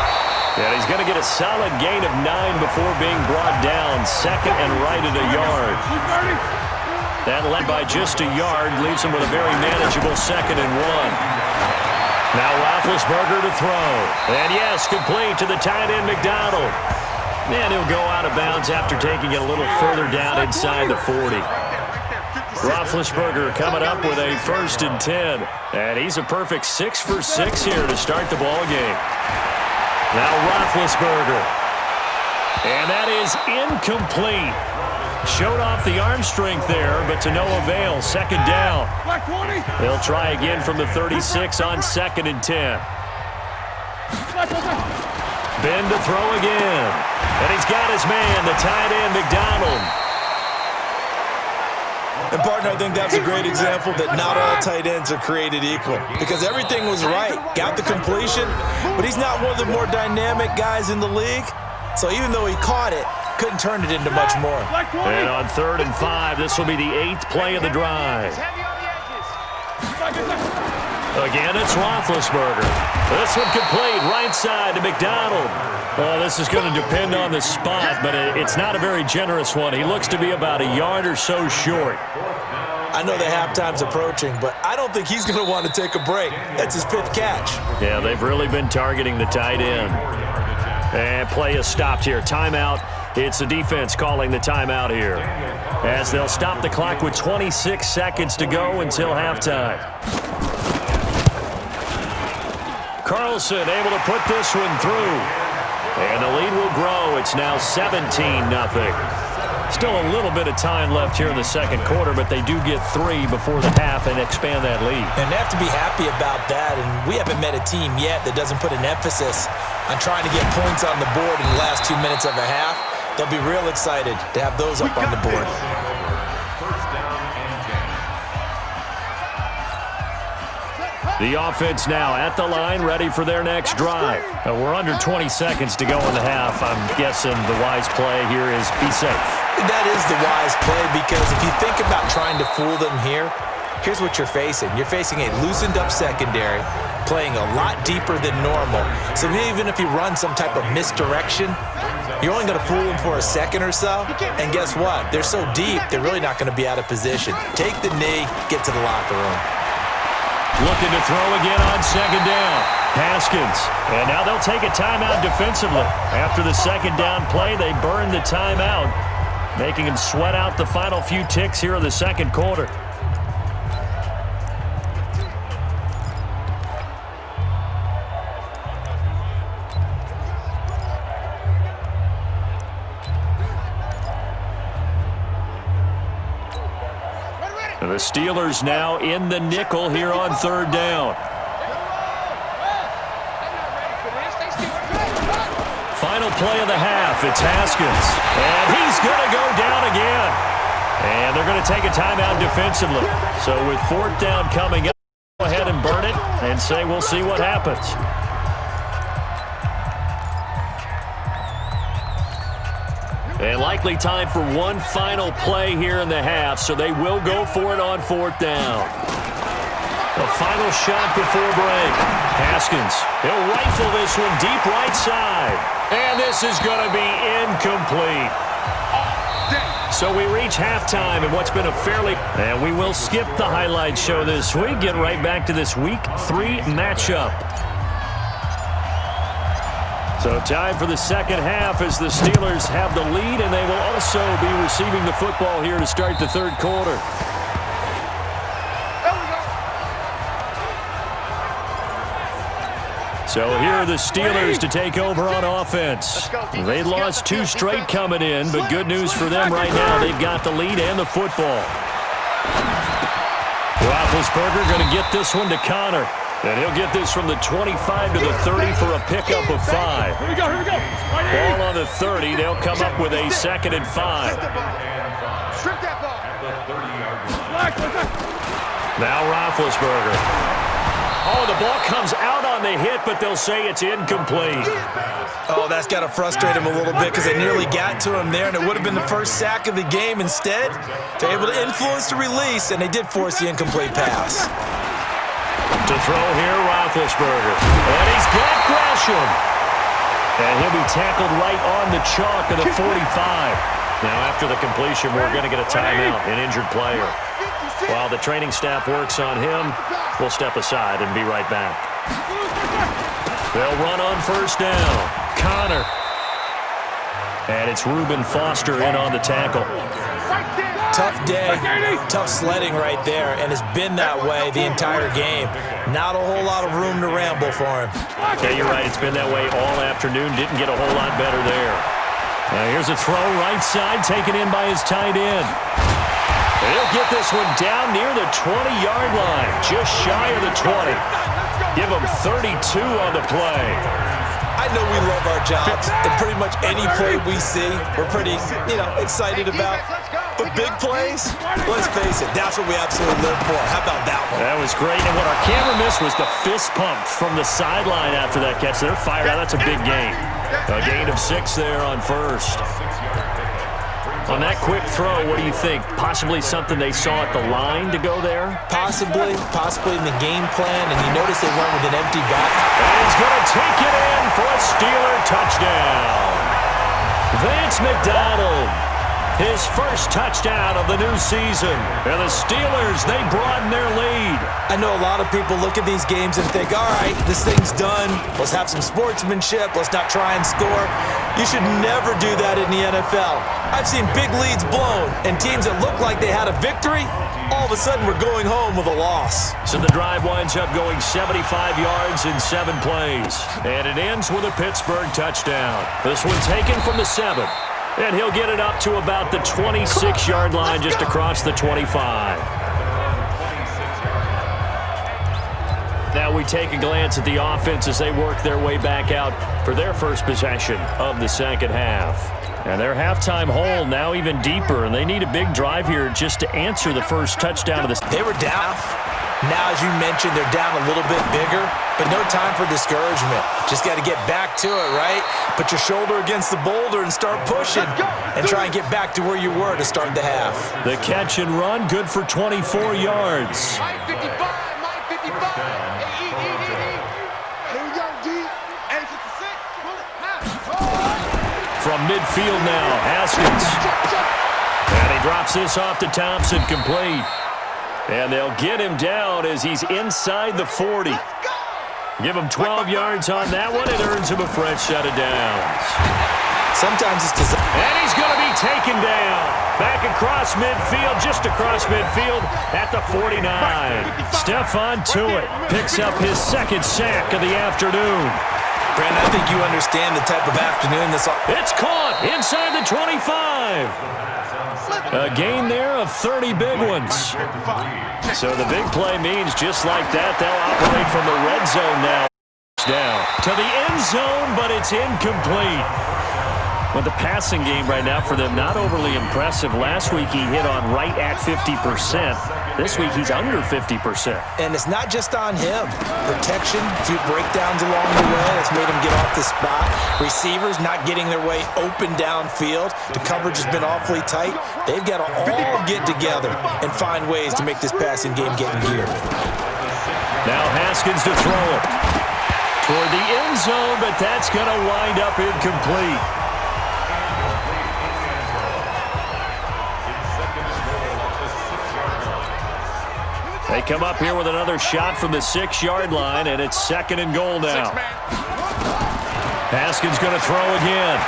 And he's going to get a solid gain of 9 before being brought down. Second and right at a yard. That led by just a yard leaves him with a very manageable 2nd and 1. Now Roethlisberger to throw. And yes, complete to the tight end McDonald. And he'll go out of bounds after taking it a little further down inside the 40. Roethlisberger coming up with a 1st and 10. And he's a perfect 6 for 6 here to start the ball game. Now Roethlisberger. And that is incomplete. Showed off the arm strength there, but to no avail. 2nd down. They'll try again from the 36 on 2nd and 10. Ben to throw again. And he's got his man, the tight end, McDonald. And, partner, I think that's a great example that not all tight ends are created equal. Because everything was right. Got the completion, but he's not one of the more dynamic guys in the league. So even though he caught it, couldn't turn it into much more. And on 3rd and 5, this will be the 8th play of the drive. Again, it's Roethlisberger. This one complete, right side to McDonald. Well, this is going to depend on the spot, but it's not a very generous one. He looks to be about a yard or so short. I know the halftime's approaching, but I don't think he's going to want to take a break. That's his 5th catch. Yeah, they've really been targeting the tight end. And play is stopped here. Timeout. It's the defense calling the timeout here, as they'll stop the clock with 26 seconds to go until halftime. Carlson able to put this one through. And the lead will grow. It's now 17-0. Still a little bit of time left here in the 2nd quarter, but they do get 3 before the half and expand that lead. And they have to be happy about that, and we haven't met a team yet that doesn't put an emphasis on trying to get points on the board in the last 2 minutes of a half. They'll be real excited to have those up on the board. The offense now at the line, ready for their next drive. We're under 20 seconds to go in the half. I'm guessing the wise play here is be safe. That is the wise play, because if you think about trying to fool them here, here's what you're facing. You're facing a loosened-up secondary, playing a lot deeper than normal. So even if you run some type of misdirection, you're only going to fool them for a second or so. And guess what? They're so deep, they're really not going to be out of position. Take the knee, get to the locker room. Looking to throw again on 2nd down. Haskins. And now they'll take a timeout defensively. After the 2nd down play, they burn the timeout, making him sweat out the final few ticks here in the 2nd quarter. The Steelers now in the nickel here on 3rd down. Final play of the half. It's Haskins. And he's going to go down again. And they're going to take a timeout defensively. So with 4th down coming up, go ahead and burn it and say we'll see what happens. And likely time for one final play here in the half, so they will go for it on 4th down. A final shot before break. Haskins, he'll rifle this one deep right side. And this is going to be incomplete. So we reach halftime in what's been a fairly... And we will skip the highlight show this week. Get right back to this Week 3 matchup. So time for the 2nd half as the Steelers have the lead, and they will also be receiving the football here to start the 3rd quarter. So here are the Steelers to take over on offense. They lost 2 straight coming in, but good news for them right now. They've got the lead and the football. Roethlisberger going to get this one to Connor. And he'll get this from the 25 to the 30 for a pickup of 5. Here we go. Ball on the 30. They'll come up with a 2nd and 5. Strip that ball. Now Roethlisberger. Oh, the ball comes out on the hit, but they'll say it's incomplete. Oh, that's got to frustrate him a little bit, because they nearly got to him there, and it would have been the first sack of the game. Instead, they're able to influence the release, and they did force the incomplete pass. To throw here, Roethlisberger. And he's got Gresham. And he'll be tackled right on the chalk of the 45. Now, after the completion, we're going to get a timeout, an injured player. While the training staff works on him, we'll step aside and be right back. They'll run on first down. Connor. And it's Reuben Foster in on the tackle. Tough day, tough sledding right there, and it's been that way the entire game. Not a whole lot of room to ramble for him. Yeah, you're right. It's been that way all afternoon. Didn't get a whole lot better there. Now here's a throw right side, taken in by his tight end. He'll get this one down near the 20-yard line, just shy of the 20. Give him 32 on the play. I know we love our jobs, and pretty much any play we see, we're pretty, excited about. But big plays, let's face it, that's what we absolutely live for. How about that one? That was great, and what our camera missed was the fist pump from the sideline after that catch. They're fired out. That's a big gain. A gain of 6 there on first. On that quick throw, what do you think? Possibly something they saw at the line to go there? Possibly in the game plan, and you notice they went with an empty back. And he's going to take it in for a Steeler touchdown. Vance McDonald, his first touchdown of the new season. And the Steelers, they broaden their lead. I know a lot of people look at these games and think, all right, this thing's done. Let's have some sportsmanship. Let's not try and score. You should never do that in the NFL. I've seen big leads blown, and teams that look like they had a victory, all of a sudden we're going home with a loss. So the drive winds up going 75 yards in 7 plays. And it ends with a Pittsburgh touchdown. This one taken from the 7. And he'll get it up to about the 26-yard line just across the 25. Now we take a glance at the offense as they work their way back out for their first possession of the second half. And their halftime hole now even deeper, and they need a big drive here just to answer the first touchdown of this. They were down. Now, as you mentioned, they're down a little bit bigger, but no time for discouragement. Just got to get back to it, right? Put your shoulder against the boulder and start pushing and try and get back to where you were to start the half. The catch and run, good for 24 yards. From midfield now, Haskins. And he drops this off to Thompson, complete. And they'll get him down as he's inside the 40. Give him 12 yards on that one. It earns him a fresh set of downs. Sometimes it's designed. And he's going to be taken down. Back across midfield, just across midfield at the 49. Stephon Tuitt picks up his second sack of the afternoon. Brandon, I think you understand the type of afternoon this. It's caught inside the 25. A gain there of 30 big ones. So the big play means just like that, they'll operate from the red zone now. Down to the end zone, but it's incomplete. But the passing game right now for them, not overly impressive. Last week he hit on right at 50%. This week he's under 50%. And it's not just on him. Protection, a few breakdowns along the way that's made him get off the spot. Receivers not getting their way open downfield. The coverage has been awfully tight. They've got to all get together and find ways to make this passing game get in gear. Now Haskins to throw it toward the end zone, but that's going to wind up incomplete. They come up here with another shot from the 6-yard line, and it's 2nd and goal now. Haskins going to throw again.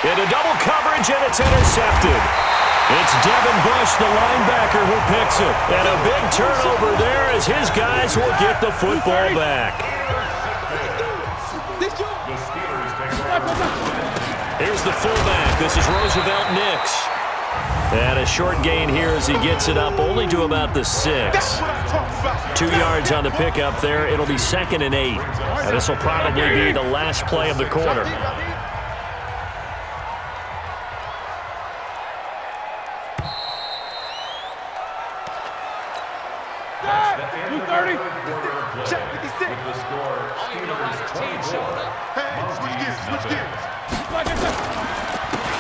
Into double coverage, and it's intercepted. It's Devin Bush, the linebacker, who picks it. And a big turnover there as his guys will get the football back. Here's the fullback. This is Roosevelt Nix. And a short gain here as he gets it up only to about the 6. 2 yards on the pickup there. It'll be 2nd and 8. And this will probably be the last play of the quarter.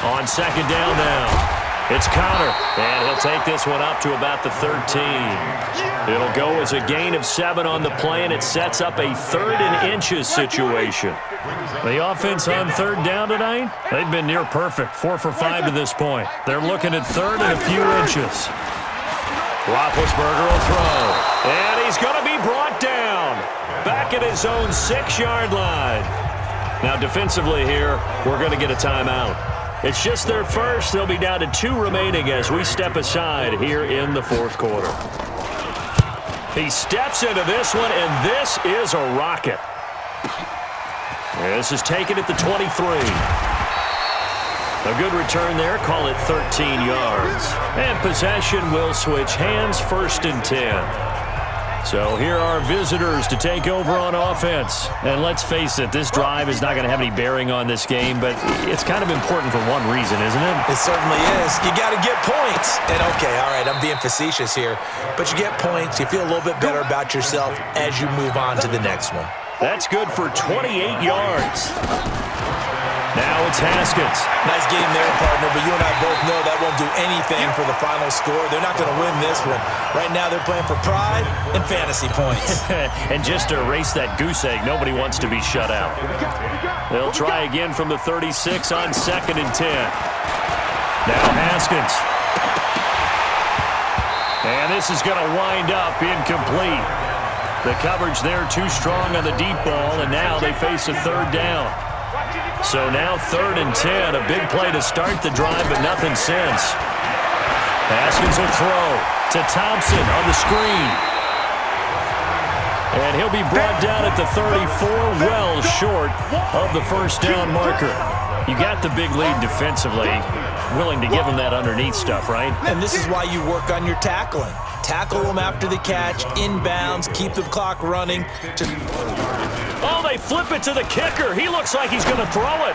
On 2nd down now. It's Connor, and he'll take this one up to about the 13. It'll go as a gain of 7 on the play, and it sets up a 3rd and inches situation. The offense on 3rd down tonight, they've been near perfect, 4 for 5 to this point. They're looking at 3rd and a few inches. Roethlisberger will throw, and he's going to be brought down back at his own 6-yard line. Now defensively here, we're going to get a timeout. It's just their first. They'll be down to 2 remaining as we step aside here in the 4th quarter. He steps into this one, and this is a rocket. This is taken at the 23. A good return there. Call it 13 yards. And possession will switch hands, 1st and 10. So here are visitors to take over on offense. And let's face it, this drive is not going to have any bearing on this game, but it's kind of important for one reason, isn't it? It certainly is. You got to get points. And okay, all right, I'm being facetious here, but you get points, you feel a little bit better about yourself as you move on to the next one. That's good for 28 yards. Now it's Haskins. Nice game there, partner, but you and I both know that won't do anything for the final score. They're not going to win this one. Right now they're playing for pride and fantasy points. And just to erase that goose egg, nobody wants to be shut out. They'll try again from the 36 on 2nd and 10. Now Haskins. And this is going to wind up incomplete. The coverage there too strong on the deep ball, and now they face a 3rd down. So now 3rd and 10, a big play to start the drive, but nothing since. Haskins will throw to Thompson on the screen. And he'll be brought down at the 34, well short of the 1st down marker. You got the big lead defensively, willing to give him that underneath stuff, right? And this is why you work on your tackling. Tackle them after the catch, inbounds, keep the clock running. Oh, they flip it to the kicker. He looks like he's going to throw it.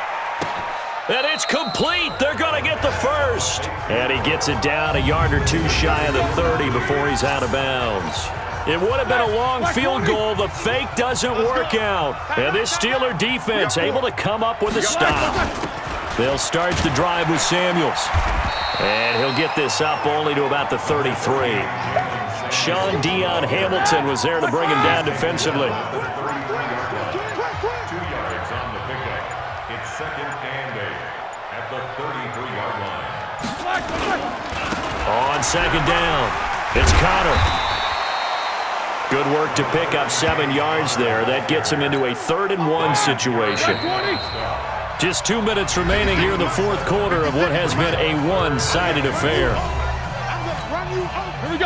And it's complete. They're going to get the 1st. And he gets it down a yard or 2 shy of the 30 before he's out of bounds. It would have been a long field goal. The fake doesn't work out. And this Steeler defense able to come up with a stop. They'll start the drive with Samuels. And he'll get this up only to about the 33. Sean Dion Hamilton was there to bring him down defensively. 2 yards on the pickup. It's 2nd and 8 at the 33-yard line. On 2nd down, it's Connor. Good work to pick up 7 yards there. That gets him into a 3rd and 1 situation. Just 2 minutes remaining here in the 4th quarter of what has been a one-sided affair.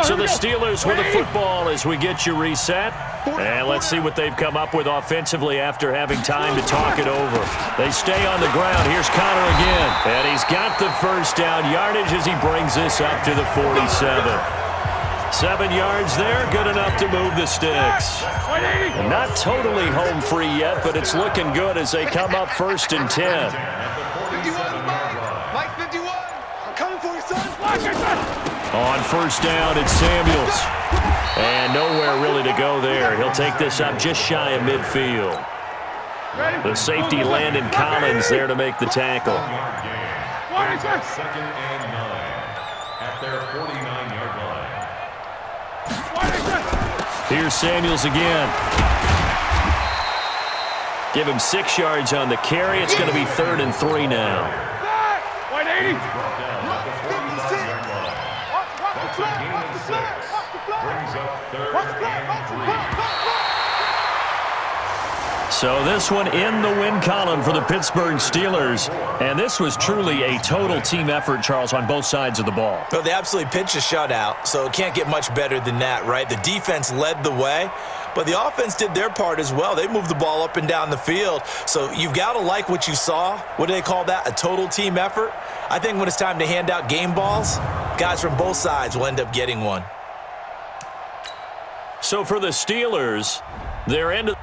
So the Steelers with the football as we get you reset. And let's see what they've come up with offensively after having time to talk it over. They stay on the ground. Here's Connor again. And he's got the 1st down yardage as he brings this up to the 47. 7 yards there, good enough to move the sticks. And not totally home free yet, but it's looking good as they come up 1st and 10. 51, Mike 51, I'm coming for you, son. On 1st down, it's Samuels. And nowhere really to go there. He'll take this up just shy of midfield. The safety Landon Collins there to make the tackle. 2nd and 9 at their 49-yard line. Here's Samuels again. Give him 6 yards on the carry. It's going to be 3rd and 3 now. 180. That's a gain of 6. Brings up 3rd and 3. So this one in the win column for the Pittsburgh Steelers. And this was truly a total team effort, Charles, on both sides of the ball. Well, they absolutely pitched a shutout, so it can't get much better than that, right? The defense led the way, but the offense did their part as well. They moved the ball up and down the field. So you've got to like what you saw. What do they call that? A total team effort? I think when it's time to hand out game balls, guys from both sides will end up getting one. So for the Steelers, they're into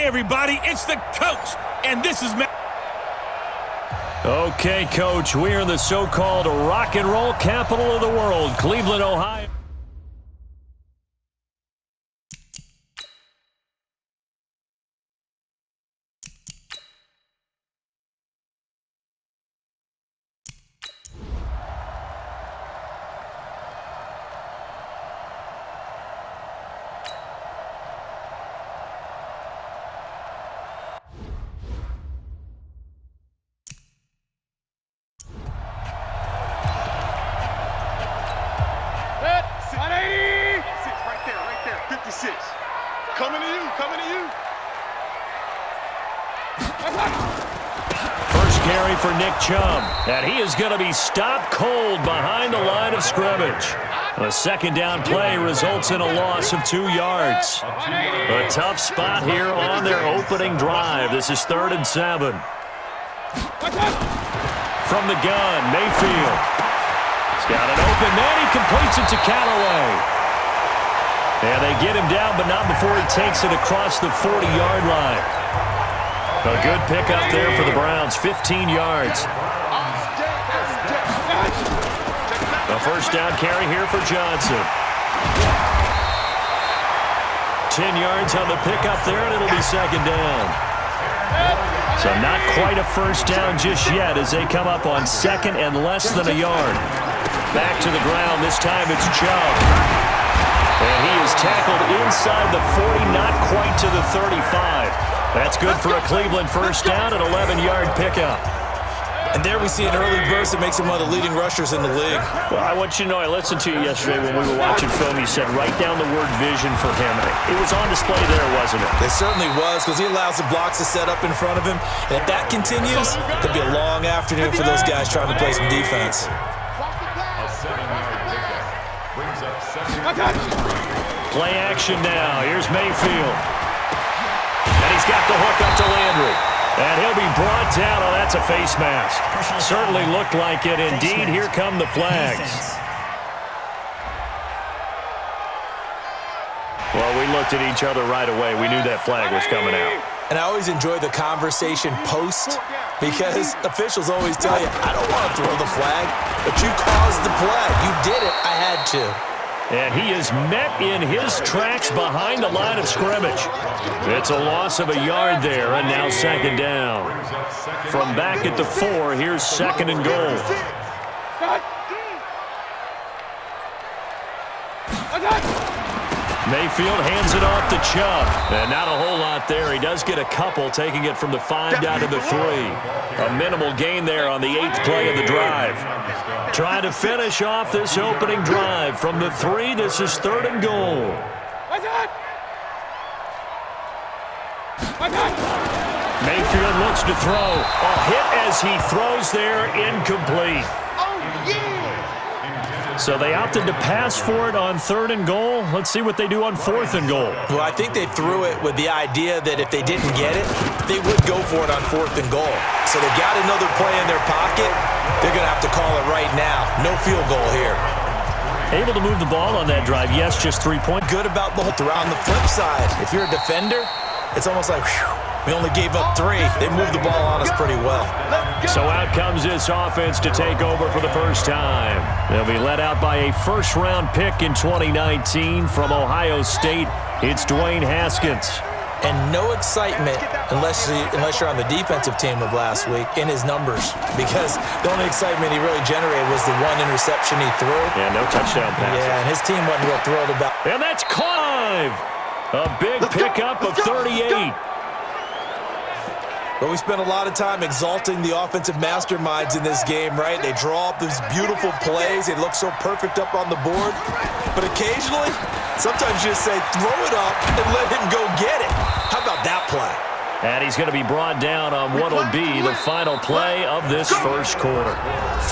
Hey, everybody, it's the coach, and this is Matt. Okay, Coach, we're in the so-called rock and roll capital of the world, Cleveland, Ohio. Coming to you, coming to you. First carry for Nick Chubb, and he is going to be stopped cold behind the line of scrimmage. A second down play results in a loss of 2 yards. A tough spot here on their opening drive. This is 3rd and 7. From the gun, Mayfield. He's got it open, then he completes it to Callaway. And they get him down, but not before he takes it across the 40-yard line. A good pickup there for the Browns, 15 yards. A first down carry here for Johnson. 10 yards on the pickup there, and it'll be second down. So not quite a first down just yet as they come up on second and less than a yard. Back to the ground, this time it's Chubb. And he is tackled inside the 40, not quite to the 35. That's good for a Cleveland first down, an 11-yard pickup. And there we see an early burst that makes him one of the leading rushers in the league. Well, I want you to know, I listened to you yesterday when we were watching film. You said write down the word vision for him. It was on display there, wasn't it? It certainly was, because he allows the blocks to set up in front of him. And if that continues, it'll be a long afternoon for those guys trying to play some defense. A 7-yard pickup brings up second. Play action now. Here's Mayfield. And he's got the hook up to Landry. And he'll be brought down. Oh, that's a face mask. Certainly looked like it. Indeed, here come the flags. Well, we looked at each other right away. We knew that flag was coming out. And I always enjoy the conversation post, because officials always tell you, I don't want to throw the flag, but you caused the play. You did it. I had to. And he is met in his tracks behind the line of scrimmage. It's a loss of a yard there, and now second down. From back at the 4, here's second and goal. Mayfield hands it off to Chubb. And not a whole lot there. He does get a couple, taking it from the 5 down to the 3. A minimal gain there on the 8th play of the drive. Trying to finish off this opening drive from the 3. This is 3rd and goal. Mayfield looks to throw. A hit as he throws there, incomplete. So they opted to pass for it on 3rd and goal. Let's see what they do on 4th and goal. Well, I think they threw it with the idea that if they didn't get it, they would go for it on 4th and goal. So they got another play in their pocket. They're going to have to call it right now. No field goal here. Able to move the ball on that drive. Yes, just 3 points. Good about the whole throw. On the flip side, if you're a defender, it's almost like, whew, we only gave up 3. They moved the ball on us pretty well. So out comes this offense to take over for the first time. They'll be led out by a first-round pick in 2019 from Ohio State. It's Dwayne Haskins. And no excitement unless you're on the defensive team of last week in his numbers, because the only excitement he really generated was the 1 interception he threw. Yeah, no touchdown passes. Yeah, and his team wasn't real thrilled about. And that's Clive. A big pickup of 38. But we spent a lot of time exalting the offensive masterminds in this game, right? They draw up these beautiful plays. They look so perfect up on the board. But occasionally, sometimes you just say, throw it up and let him go get it. How about that play? And he's going to be brought down on what will be the final play of this first quarter.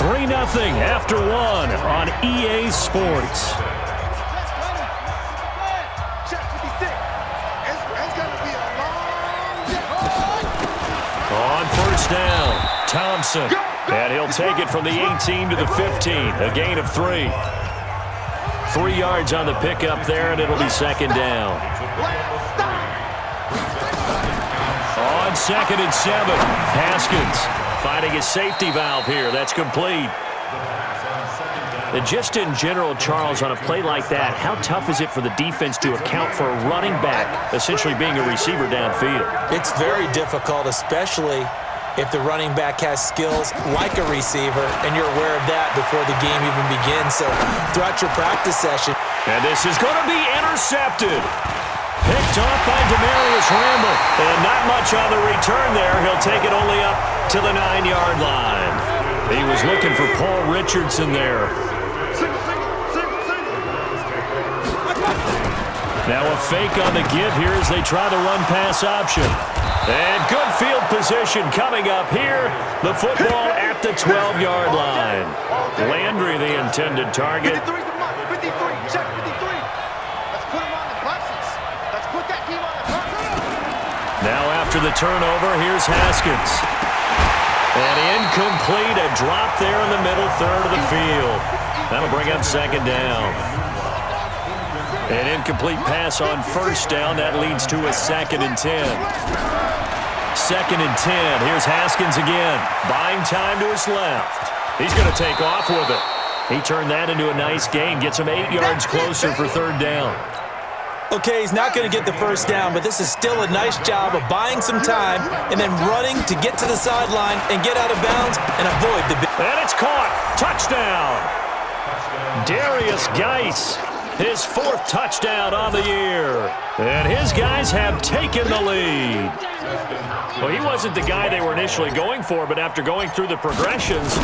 3-0 after 1 on EA Sports. On first down, Thompson. And he'll take it from the 18 to the 15. A gain of 3. 3 yards on the pickup there, and it'll be second down. on 2nd and 7. Haskins finding a safety valve here. That's complete. And just in general, Charles, on a play like that, how tough is it for the defense to account for a running back essentially being a receiver downfield? It's very difficult, especially if the running back has skills like a receiver, and you're aware of that before the game even begins. So throughout your practice session. And this is going to be intercepted. Picked off by Demarius Randall. And not much on the return there. He'll take it only up to the 9-yard line. He was looking for Paul Richardson there. Now a fake on the give here as they try the run-pass option. And good field position coming up here. The football at the 12-yard line. Landry, the intended target. 53, check 53. Let's put him on the buses. Let's put that team on the buses. Now after the turnover, here's Haskins. And incomplete, a drop there in the middle third of the field. That'll bring up 2nd down. An incomplete pass on 1st down. That leads to a 2nd and 10. 2nd and 10. Here's Haskins again. Buying time to his left. He's going to take off with it. He turned that into a nice gain. Gets him 8 yards closer for 3rd down. Okay, he's not going to get the 1st down, but this is still a nice job of buying some time and then running to get to the sideline and get out of bounds and avoid the... And it's caught. Touchdown. Darius Geis. His 4th touchdown on the year. And his guys have taken the lead. Well, he wasn't the guy they were initially going for, but after going through the progressions,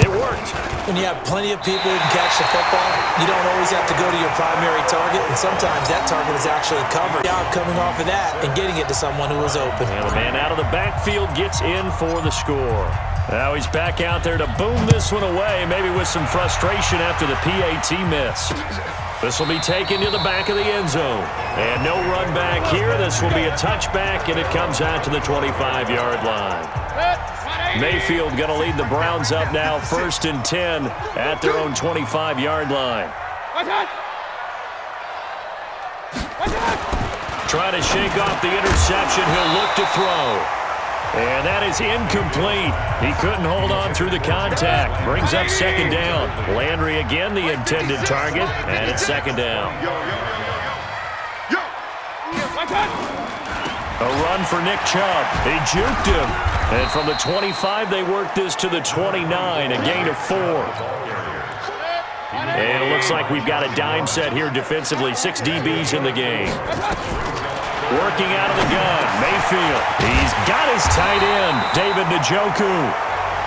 it worked. When you have plenty of people who can catch the football, you don't always have to go to your primary target, and sometimes that target is actually covered. Now coming off of that and getting it to someone who was open. And the man out of the backfield gets in for the score. Now he's back out there to boom this one away, maybe with some frustration after the PAT miss. This will be taken to the back of the end zone. And no run back here. This will be a touchback, and it comes out to the 25-yard line. Mayfield going to lead the Browns up now, 1st and 10 at their own 25-yard line. Trying to shake off the interception. He'll look to throw. And that is incomplete. He couldn't hold on through the contact. Brings up 2nd down. Landry again, the intended target, and it's 2nd down. A run for Nick Chubb. He juked him. And from the 25, they work this to the 29, a gain of 4. And it looks like we've got a dime set here defensively. 6 DBs in the game. Working out of the gun, Mayfield. He's got his tight end, David Njoku.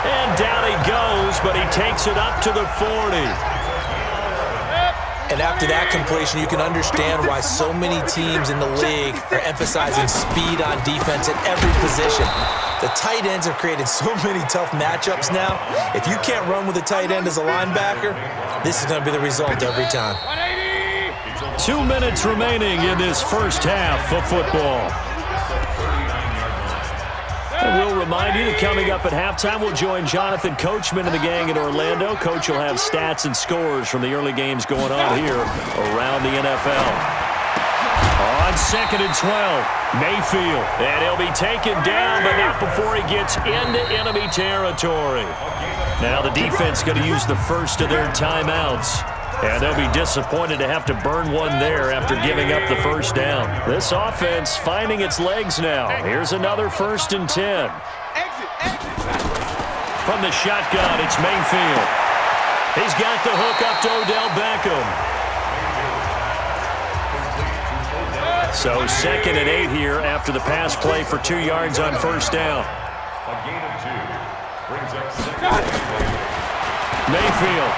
And down he goes, but he takes it up to the 40. And after that completion, you can understand why so many teams in the league are emphasizing speed on defense at every position. The tight ends have created so many tough matchups now. If you can't run with a tight end as a linebacker, this is going to be the result every time. 2 minutes remaining in this first half of football. And we'll remind you that coming up at halftime, we'll join Jonathan Coachman and the gang in Orlando. Coach will have stats and scores from the early games going on here around the NFL. On 2nd and 12, Mayfield. And he'll be taken down, but not before he gets into enemy territory. Now the defense going to use the first of their timeouts. And they'll be disappointed to have to burn one there after giving up the 1st down. This offense finding its legs now. Here's another 1st and 10. From the shotgun, it's Mayfield. He's got the hook up to Odell Beckham. So 2nd and 8 here after the pass play for 2 yards on 1st down. A gain of 2 brings up 2nd. Mayfield.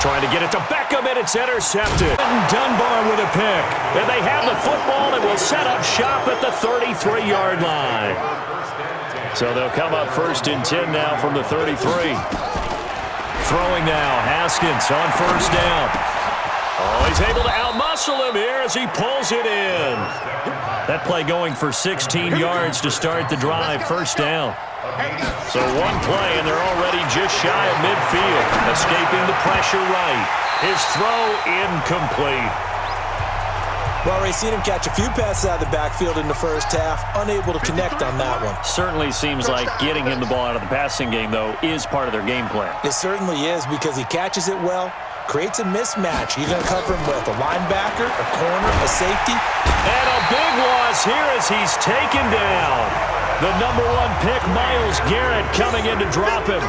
Trying to get it to Beckham, and it's intercepted. Dunbar with a pick. And they have the football and will set up shop at the 33-yard line. So they'll come up 1st and 10 now from the 33. Throwing now, Haskins on 1st down. Oh, he's able to outmuscle him here as he pulls it in. That play going for 16 yards to start the drive, 1st down. So one play, and they're already just shy of midfield. Escaping the pressure right. His throw incomplete. Well, Ray, seen him catch a few passes out of the backfield in the first half, unable to connect on that one. Certainly seems like getting him the ball out of the passing game, though, is part of their game plan. It certainly is because he catches it well, creates a mismatch. You're going to cover him with a linebacker, a corner, a safety. And a big loss here as he's taken down. The #1 pick, Myles Garrett, coming in to drop him.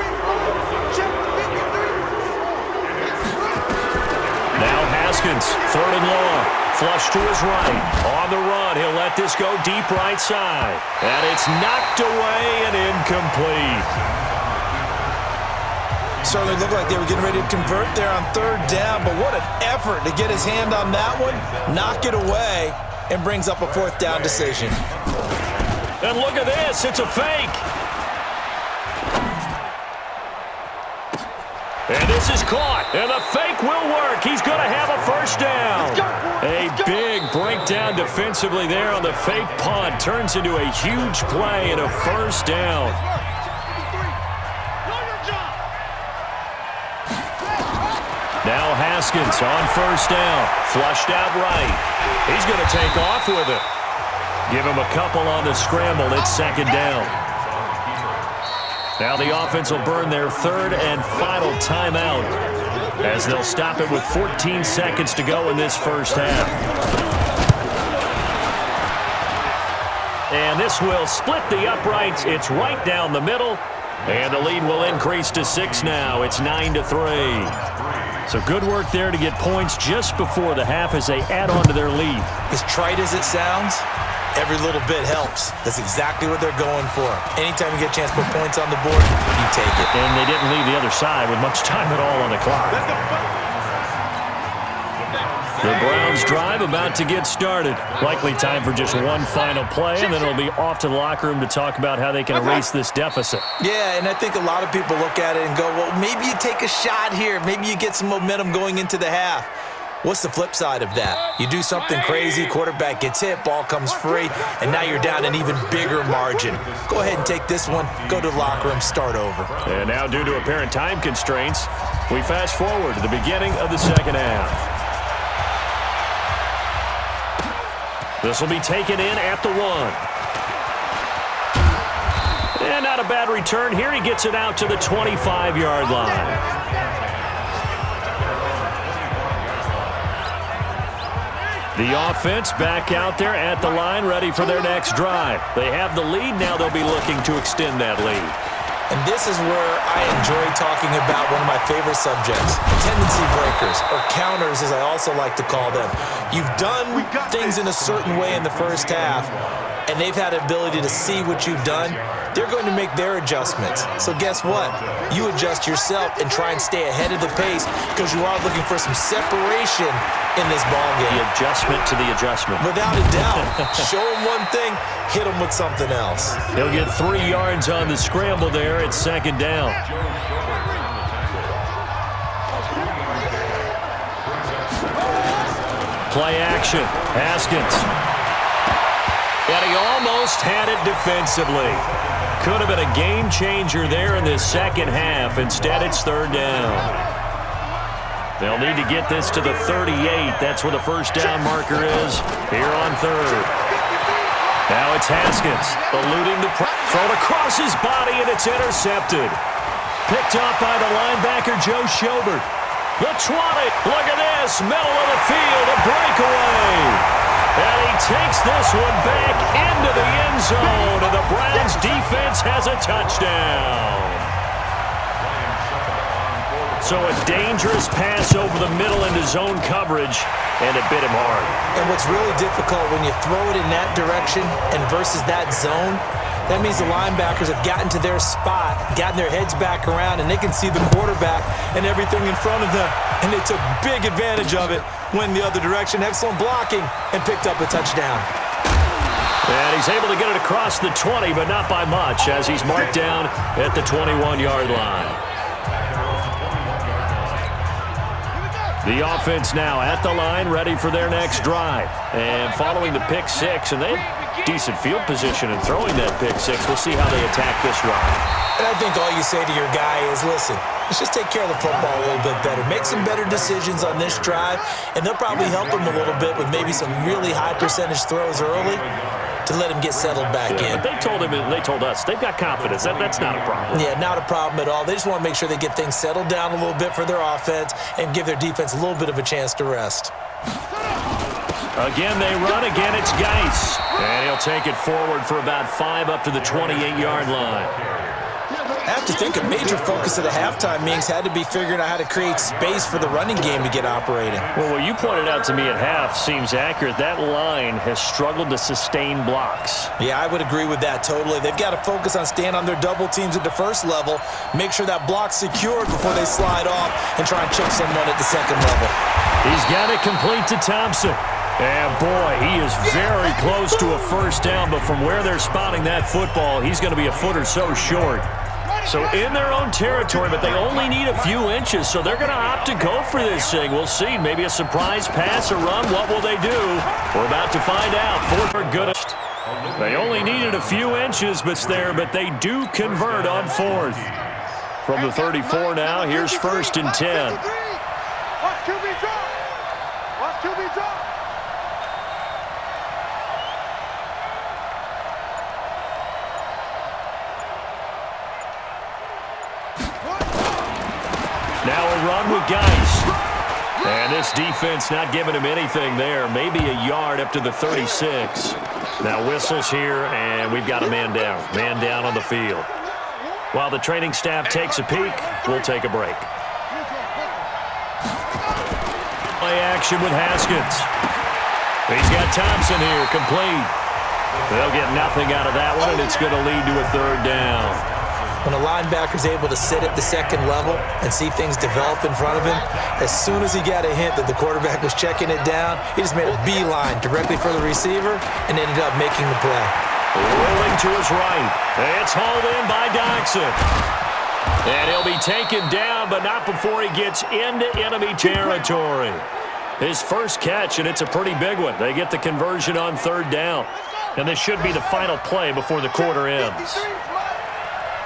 Now Haskins, 3rd and long. Flush to his right. On the run, he'll let this go deep right side. And it's knocked away and incomplete. Certainly looked like they were getting ready to convert there on 3rd down, but what an effort to get his hand on that one, knock it away, and brings up a 4th down decision. And look at this, it's a fake. And this is caught, and the fake will work. He's going to have a 1st down. A big breakdown defensively there on the fake punt. Turns into a huge play and a 1st down. Now Haskins on 1st down. Flushed out right. He's going to take off with it. Give him a couple on the scramble. It's 2nd down. Now the offense will burn their 3rd and final timeout as they'll stop it with 14 seconds to go in this first half. And this will split the uprights. It's right down the middle. And the lead will increase to 6 now. It's 9-3. So good work there to get points just before the half as they add on to their lead. As trite as it sounds, every little bit helps. That's exactly what they're going for. Anytime you get a chance to put points on the board, you take it. And they didn't leave the other side with much time at all on the clock. The Browns drive about to get started. Likely time for just one final play, and then it'll be off to the locker room to talk about how they can erase this deficit. Yeah, and I think a lot of people look at it and go, well, maybe you take a shot here. Maybe you get some momentum going into the half. What's the flip side of that? You do something crazy, quarterback gets hit, ball comes free, and now you're down an even bigger margin. Go ahead and take this one, go to the locker room, start over. And now due to apparent time constraints, we fast forward to the beginning of the second half. This will be taken in at the 1. And not a bad return here. He gets it out to the 25-yard line. The offense back out there at the line, ready for their next drive. They have the lead. Now they'll be looking to extend that lead. And this is where I enjoy talking about one of my favorite subjects, tendency breakers, or counters as I also like to call them. You've done things in a certain way in the first half, and they've had the ability to see what you've done. They're going to make their adjustments. So guess what? You adjust yourself and try and stay ahead of the pace because you are looking for some separation in this ballgame. The adjustment to the adjustment. Without a doubt. Show them one thing, hit them with something else. He'll get 3 yards on the scramble there. It's 2nd down. Play action. Haskins. And he almost had it defensively. Could have been a game changer there in this second half. Instead, it's 3rd down. They'll need to get this to the 38. That's where the 1st down marker is here on 3rd. Now it's Haskins, eluding the thrown across his body, and it's intercepted. Picked up by the linebacker, Joe Schobert. The 20, look at this, middle of the field, a breakaway. And he takes this one back into the end zone, and the Browns defense has a touchdown. So a dangerous pass over the middle into zone coverage, and it bit him hard. And what's really difficult when you throw it in that direction and versus that zone, that means the linebackers have gotten to their spot, gotten their heads back around, and they can see the quarterback and everything in front of them. And they took big advantage of it, went the other direction, excellent blocking, and picked up a touchdown. And he's able to get it across the 20, but not by much, as he's marked down at the 21-yard line. The offense now at the line, ready for their next drive. And following the pick six, and they have decent field position in throwing that pick six. We'll see how they attack this drive. And I think all you say to your guy is, listen, let's just take care of the football a little bit better. Make some better decisions on this drive, and they'll probably help him a little bit with maybe some really high percentage throws early to let him get settled back in. But they told him, and they told us, they've got confidence. That's not a problem. Yeah, not a problem at all. They just want to make sure they get things settled down a little bit for their offense and give their defense a little bit of a chance to rest. Again, they run. Again, it's Geis. And he'll take it forward for about 5 up to the 28-yard line. I have to think a major focus at the halftime meetings had to be figuring out how to create space for the running game to get operating. Well, what you pointed out to me at half seems accurate. That line has struggled to sustain blocks. Yeah, I would agree with that totally. They've got to focus on staying on their double teams at the first level, make sure that block's secured before they slide off and try and chip someone at the second level. He's got it complete to Thompson. And boy, he is very close to a first down, but from where they're spotting that football, he's going to be a foot or so short. So in their own territory, but they only need a few inches, so they're going to opt to go for this thing. We'll see. Maybe a surprise pass or run. What will they do? We're about to find out. Fourth are good. They only needed a few inches, but they do convert on fourth. From the 34 now, here's 1st and 10. Watch QB drop. Watch QB drop. Now a run with Geis. And this defense not giving him anything there. Maybe a yard up to the 36. Now whistles here, and we've got a man down. Man down on the field. While the training staff takes a peek, we'll take a break. Play action with Haskins. He's got Thompson here, complete. They'll get nothing out of that one, and it's going to lead to a 3rd down. When a linebacker's able to sit at the second level and see things develop in front of him, as soon as he got a hint that the quarterback was checking it down, he just made a beeline directly for the receiver and ended up making the play. Rolling to his right. It's hauled in by Dodson. And he'll be taken down, but not before he gets into enemy territory. His first catch, and it's a pretty big one. They get the conversion on 3rd down. And this should be the final play before the quarter ends.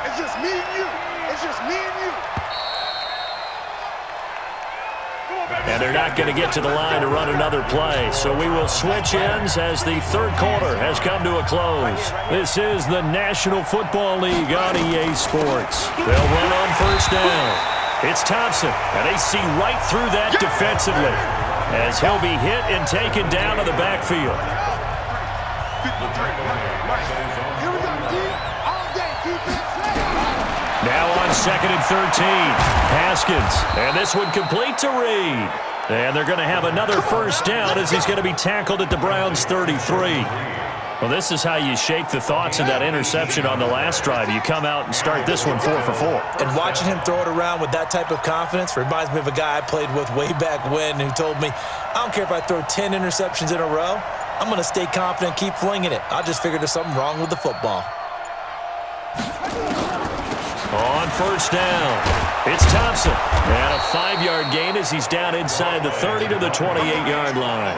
It's just me and you. It's just me and you. And they're not going to get to the line to run another play. So we will switch ends as the 3rd quarter has come to a close. This is the National Football League on EA Sports. They'll run on 1st down. It's Thompson, and they see right through that defensively as he'll be hit and taken down to the backfield. Here we go, D. All day, defense. Now on 2nd and 13, Haskins, and this one complete to Reed. And they're going to have another first down as he's going to be tackled at the Browns' 33. Well, this is how you shake the thoughts of that interception on the last drive. You come out and start this one 4 for 4. And watching him throw it around with that type of confidence reminds me of a guy I played with way back when who told me, I don't care if I throw 10 interceptions in a row, I'm going to stay confident and keep flinging it. I just figured there's something wrong with the football. On 1st down, it's Thompson. And a 5-yard gain as he's down inside the 30 to the 28-yard line.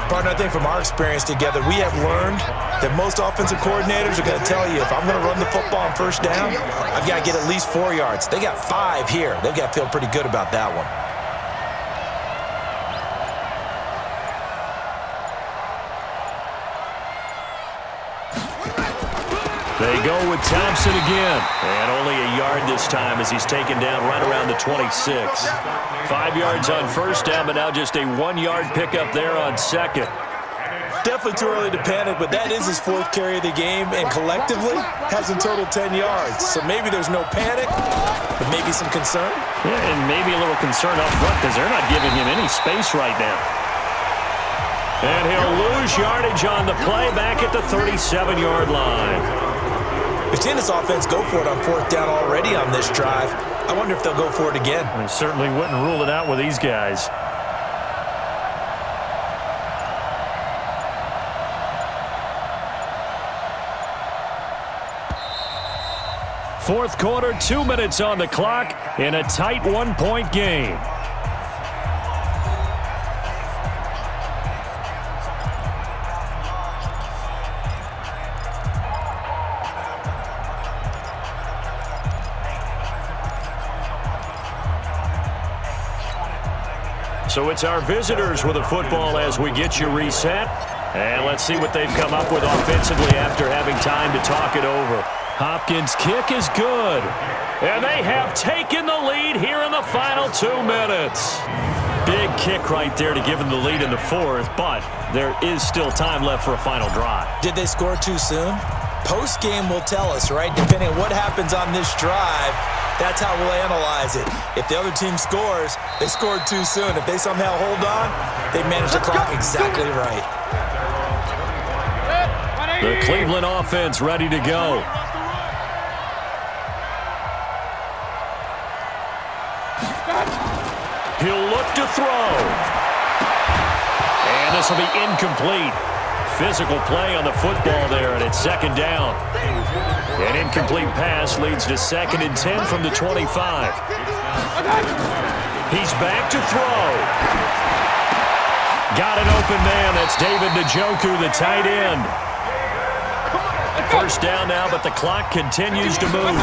Partner, I think from our experience together, we have learned that most offensive coordinators are going to tell you, if I'm going to run the football on 1st down, I've got to get at least 4 yards. They got 5 here. They've got to feel pretty good about that one. They go with Thompson again. And only a yard this time as he's taken down right around the 26. 5 yards on 1st down, but now just a 1-yard pickup there on 2nd. Definitely too early to panic, but that is his 4th carry of the game, and collectively has in total 10 yards. So maybe there's no panic, but maybe some concern. Yeah, and maybe a little concern up front because they're not giving him any space right now. And he'll lose yardage on the play back at the 37-yard line. We've seen this offense go for it on 4th down already on this drive. I wonder if they'll go for it again. I certainly wouldn't rule it out with these guys. Fourth quarter, 2 minutes on the clock in a tight 1-point game. So it's our visitors with the football as we get you reset. And let's see what they've come up with offensively after having time to talk it over. Hopkins' kick is good. And they have taken the lead here in the final 2 minutes. Big kick right there to give them the lead in the fourth, but there is still time left for a final drive. Did they score too soon? Post-game will tell us, right? Depending on what happens on this drive, that's how we'll analyze it. If the other team scores, they scored too soon. If they somehow hold on, they manage the clock exactly right. The Cleveland offense ready to go. He'll look to throw. And this will be incomplete. Physical play on the football there, and it's second down. An incomplete pass leads to 2nd and 10 from the 25. He's back to throw. Got an open man. That's David Njoku, the tight end. First down now, but the clock continues to move.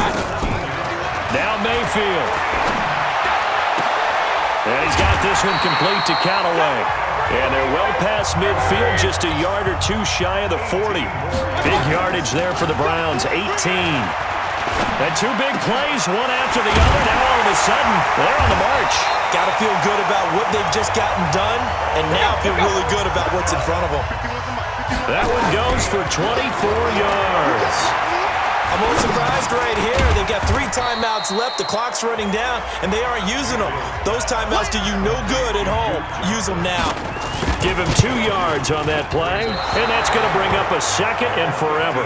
Now Mayfield. And he's got this one complete to Callaway. And they're well past midfield, just a yard or two shy of the 40. Big yardage there for the Browns, 18. And 2 big plays, one after the other. Now all of a sudden, they're on the march. Got to feel good about what they've just gotten done, and now feel really good about what's in front of them. That one goes for 24 yards. I'm a little surprised right here. They've got 3 timeouts left. The clock's running down, and they aren't using them. Those timeouts do you no good at home. Use them now. Give him 2 yards on that play, and that's going to bring up a 2nd and forever.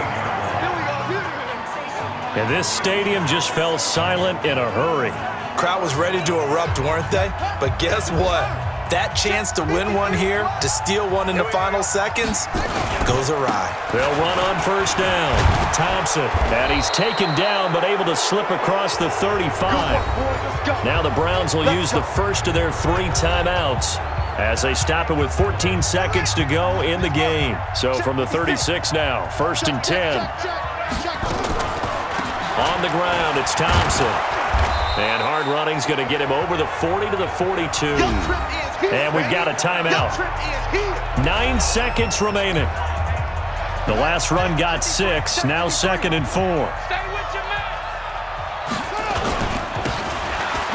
And this stadium just fell silent in a hurry. Crowd was ready to erupt, weren't they? But guess what? That chance to win one here, to steal one in the final seconds, goes awry. They'll run on first down. Thompson, and he's taken down but able to slip across the 35. Now the Browns will use the first of their 3 timeouts as they stop it with 14 seconds to go in the game. So from the 36 now, 1st and 10. On the ground, it's Thompson. And hard running's going to get him over the 40 to the 42. And we've got a timeout. 9 seconds remaining. The last run got 6. Now 2nd and 4.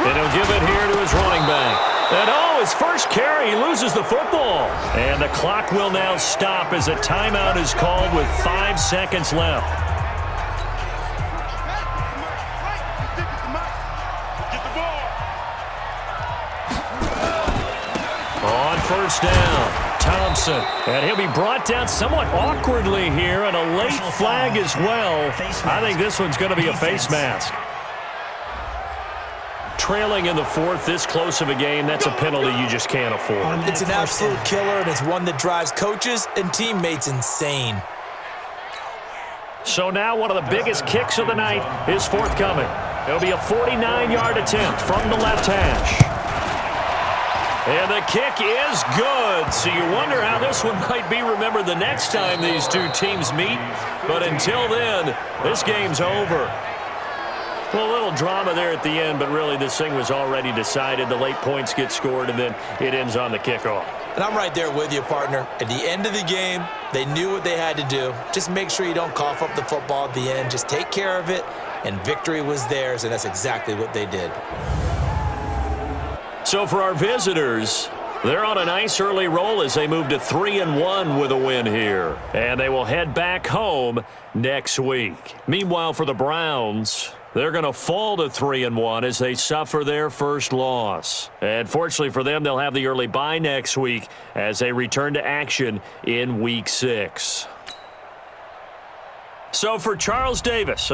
And he'll give it here to his running back. And his first carry, he loses the football. And the clock will now stop as a timeout is called with 5 seconds left. On first down, Thompson. And he'll be brought down somewhat awkwardly here, and a late flag as well. I think this one's going to be a face mask. Trailing in the 4th, this close of a game, that's a penalty you just can't afford. It's an absolute killer, and it's one that drives coaches and teammates insane. So now one of the biggest kicks of the night is forthcoming. It'll be a 49-yard attempt from the left hash. And the kick is good. So you wonder how this one might be remembered the next time these 2 teams meet. But until then, this game's over. Well, a little drama there at the end, but really this thing was already decided. The late points get scored, and then it ends on the kickoff. And I'm right there with you, partner. At the end of the game, they knew what they had to do. Just make sure you don't cough up the football at the end. Just take care of it, and victory was theirs, and that's exactly what they did. So for our visitors, they're on a nice early roll as they move to 3-1 with a win here. And they will head back home next week. Meanwhile, for the Browns, they're going to fall to 3-1 as they suffer their first loss. And fortunately for them, they'll have the early bye next week as they return to action in Week 6. So for Charles Davis...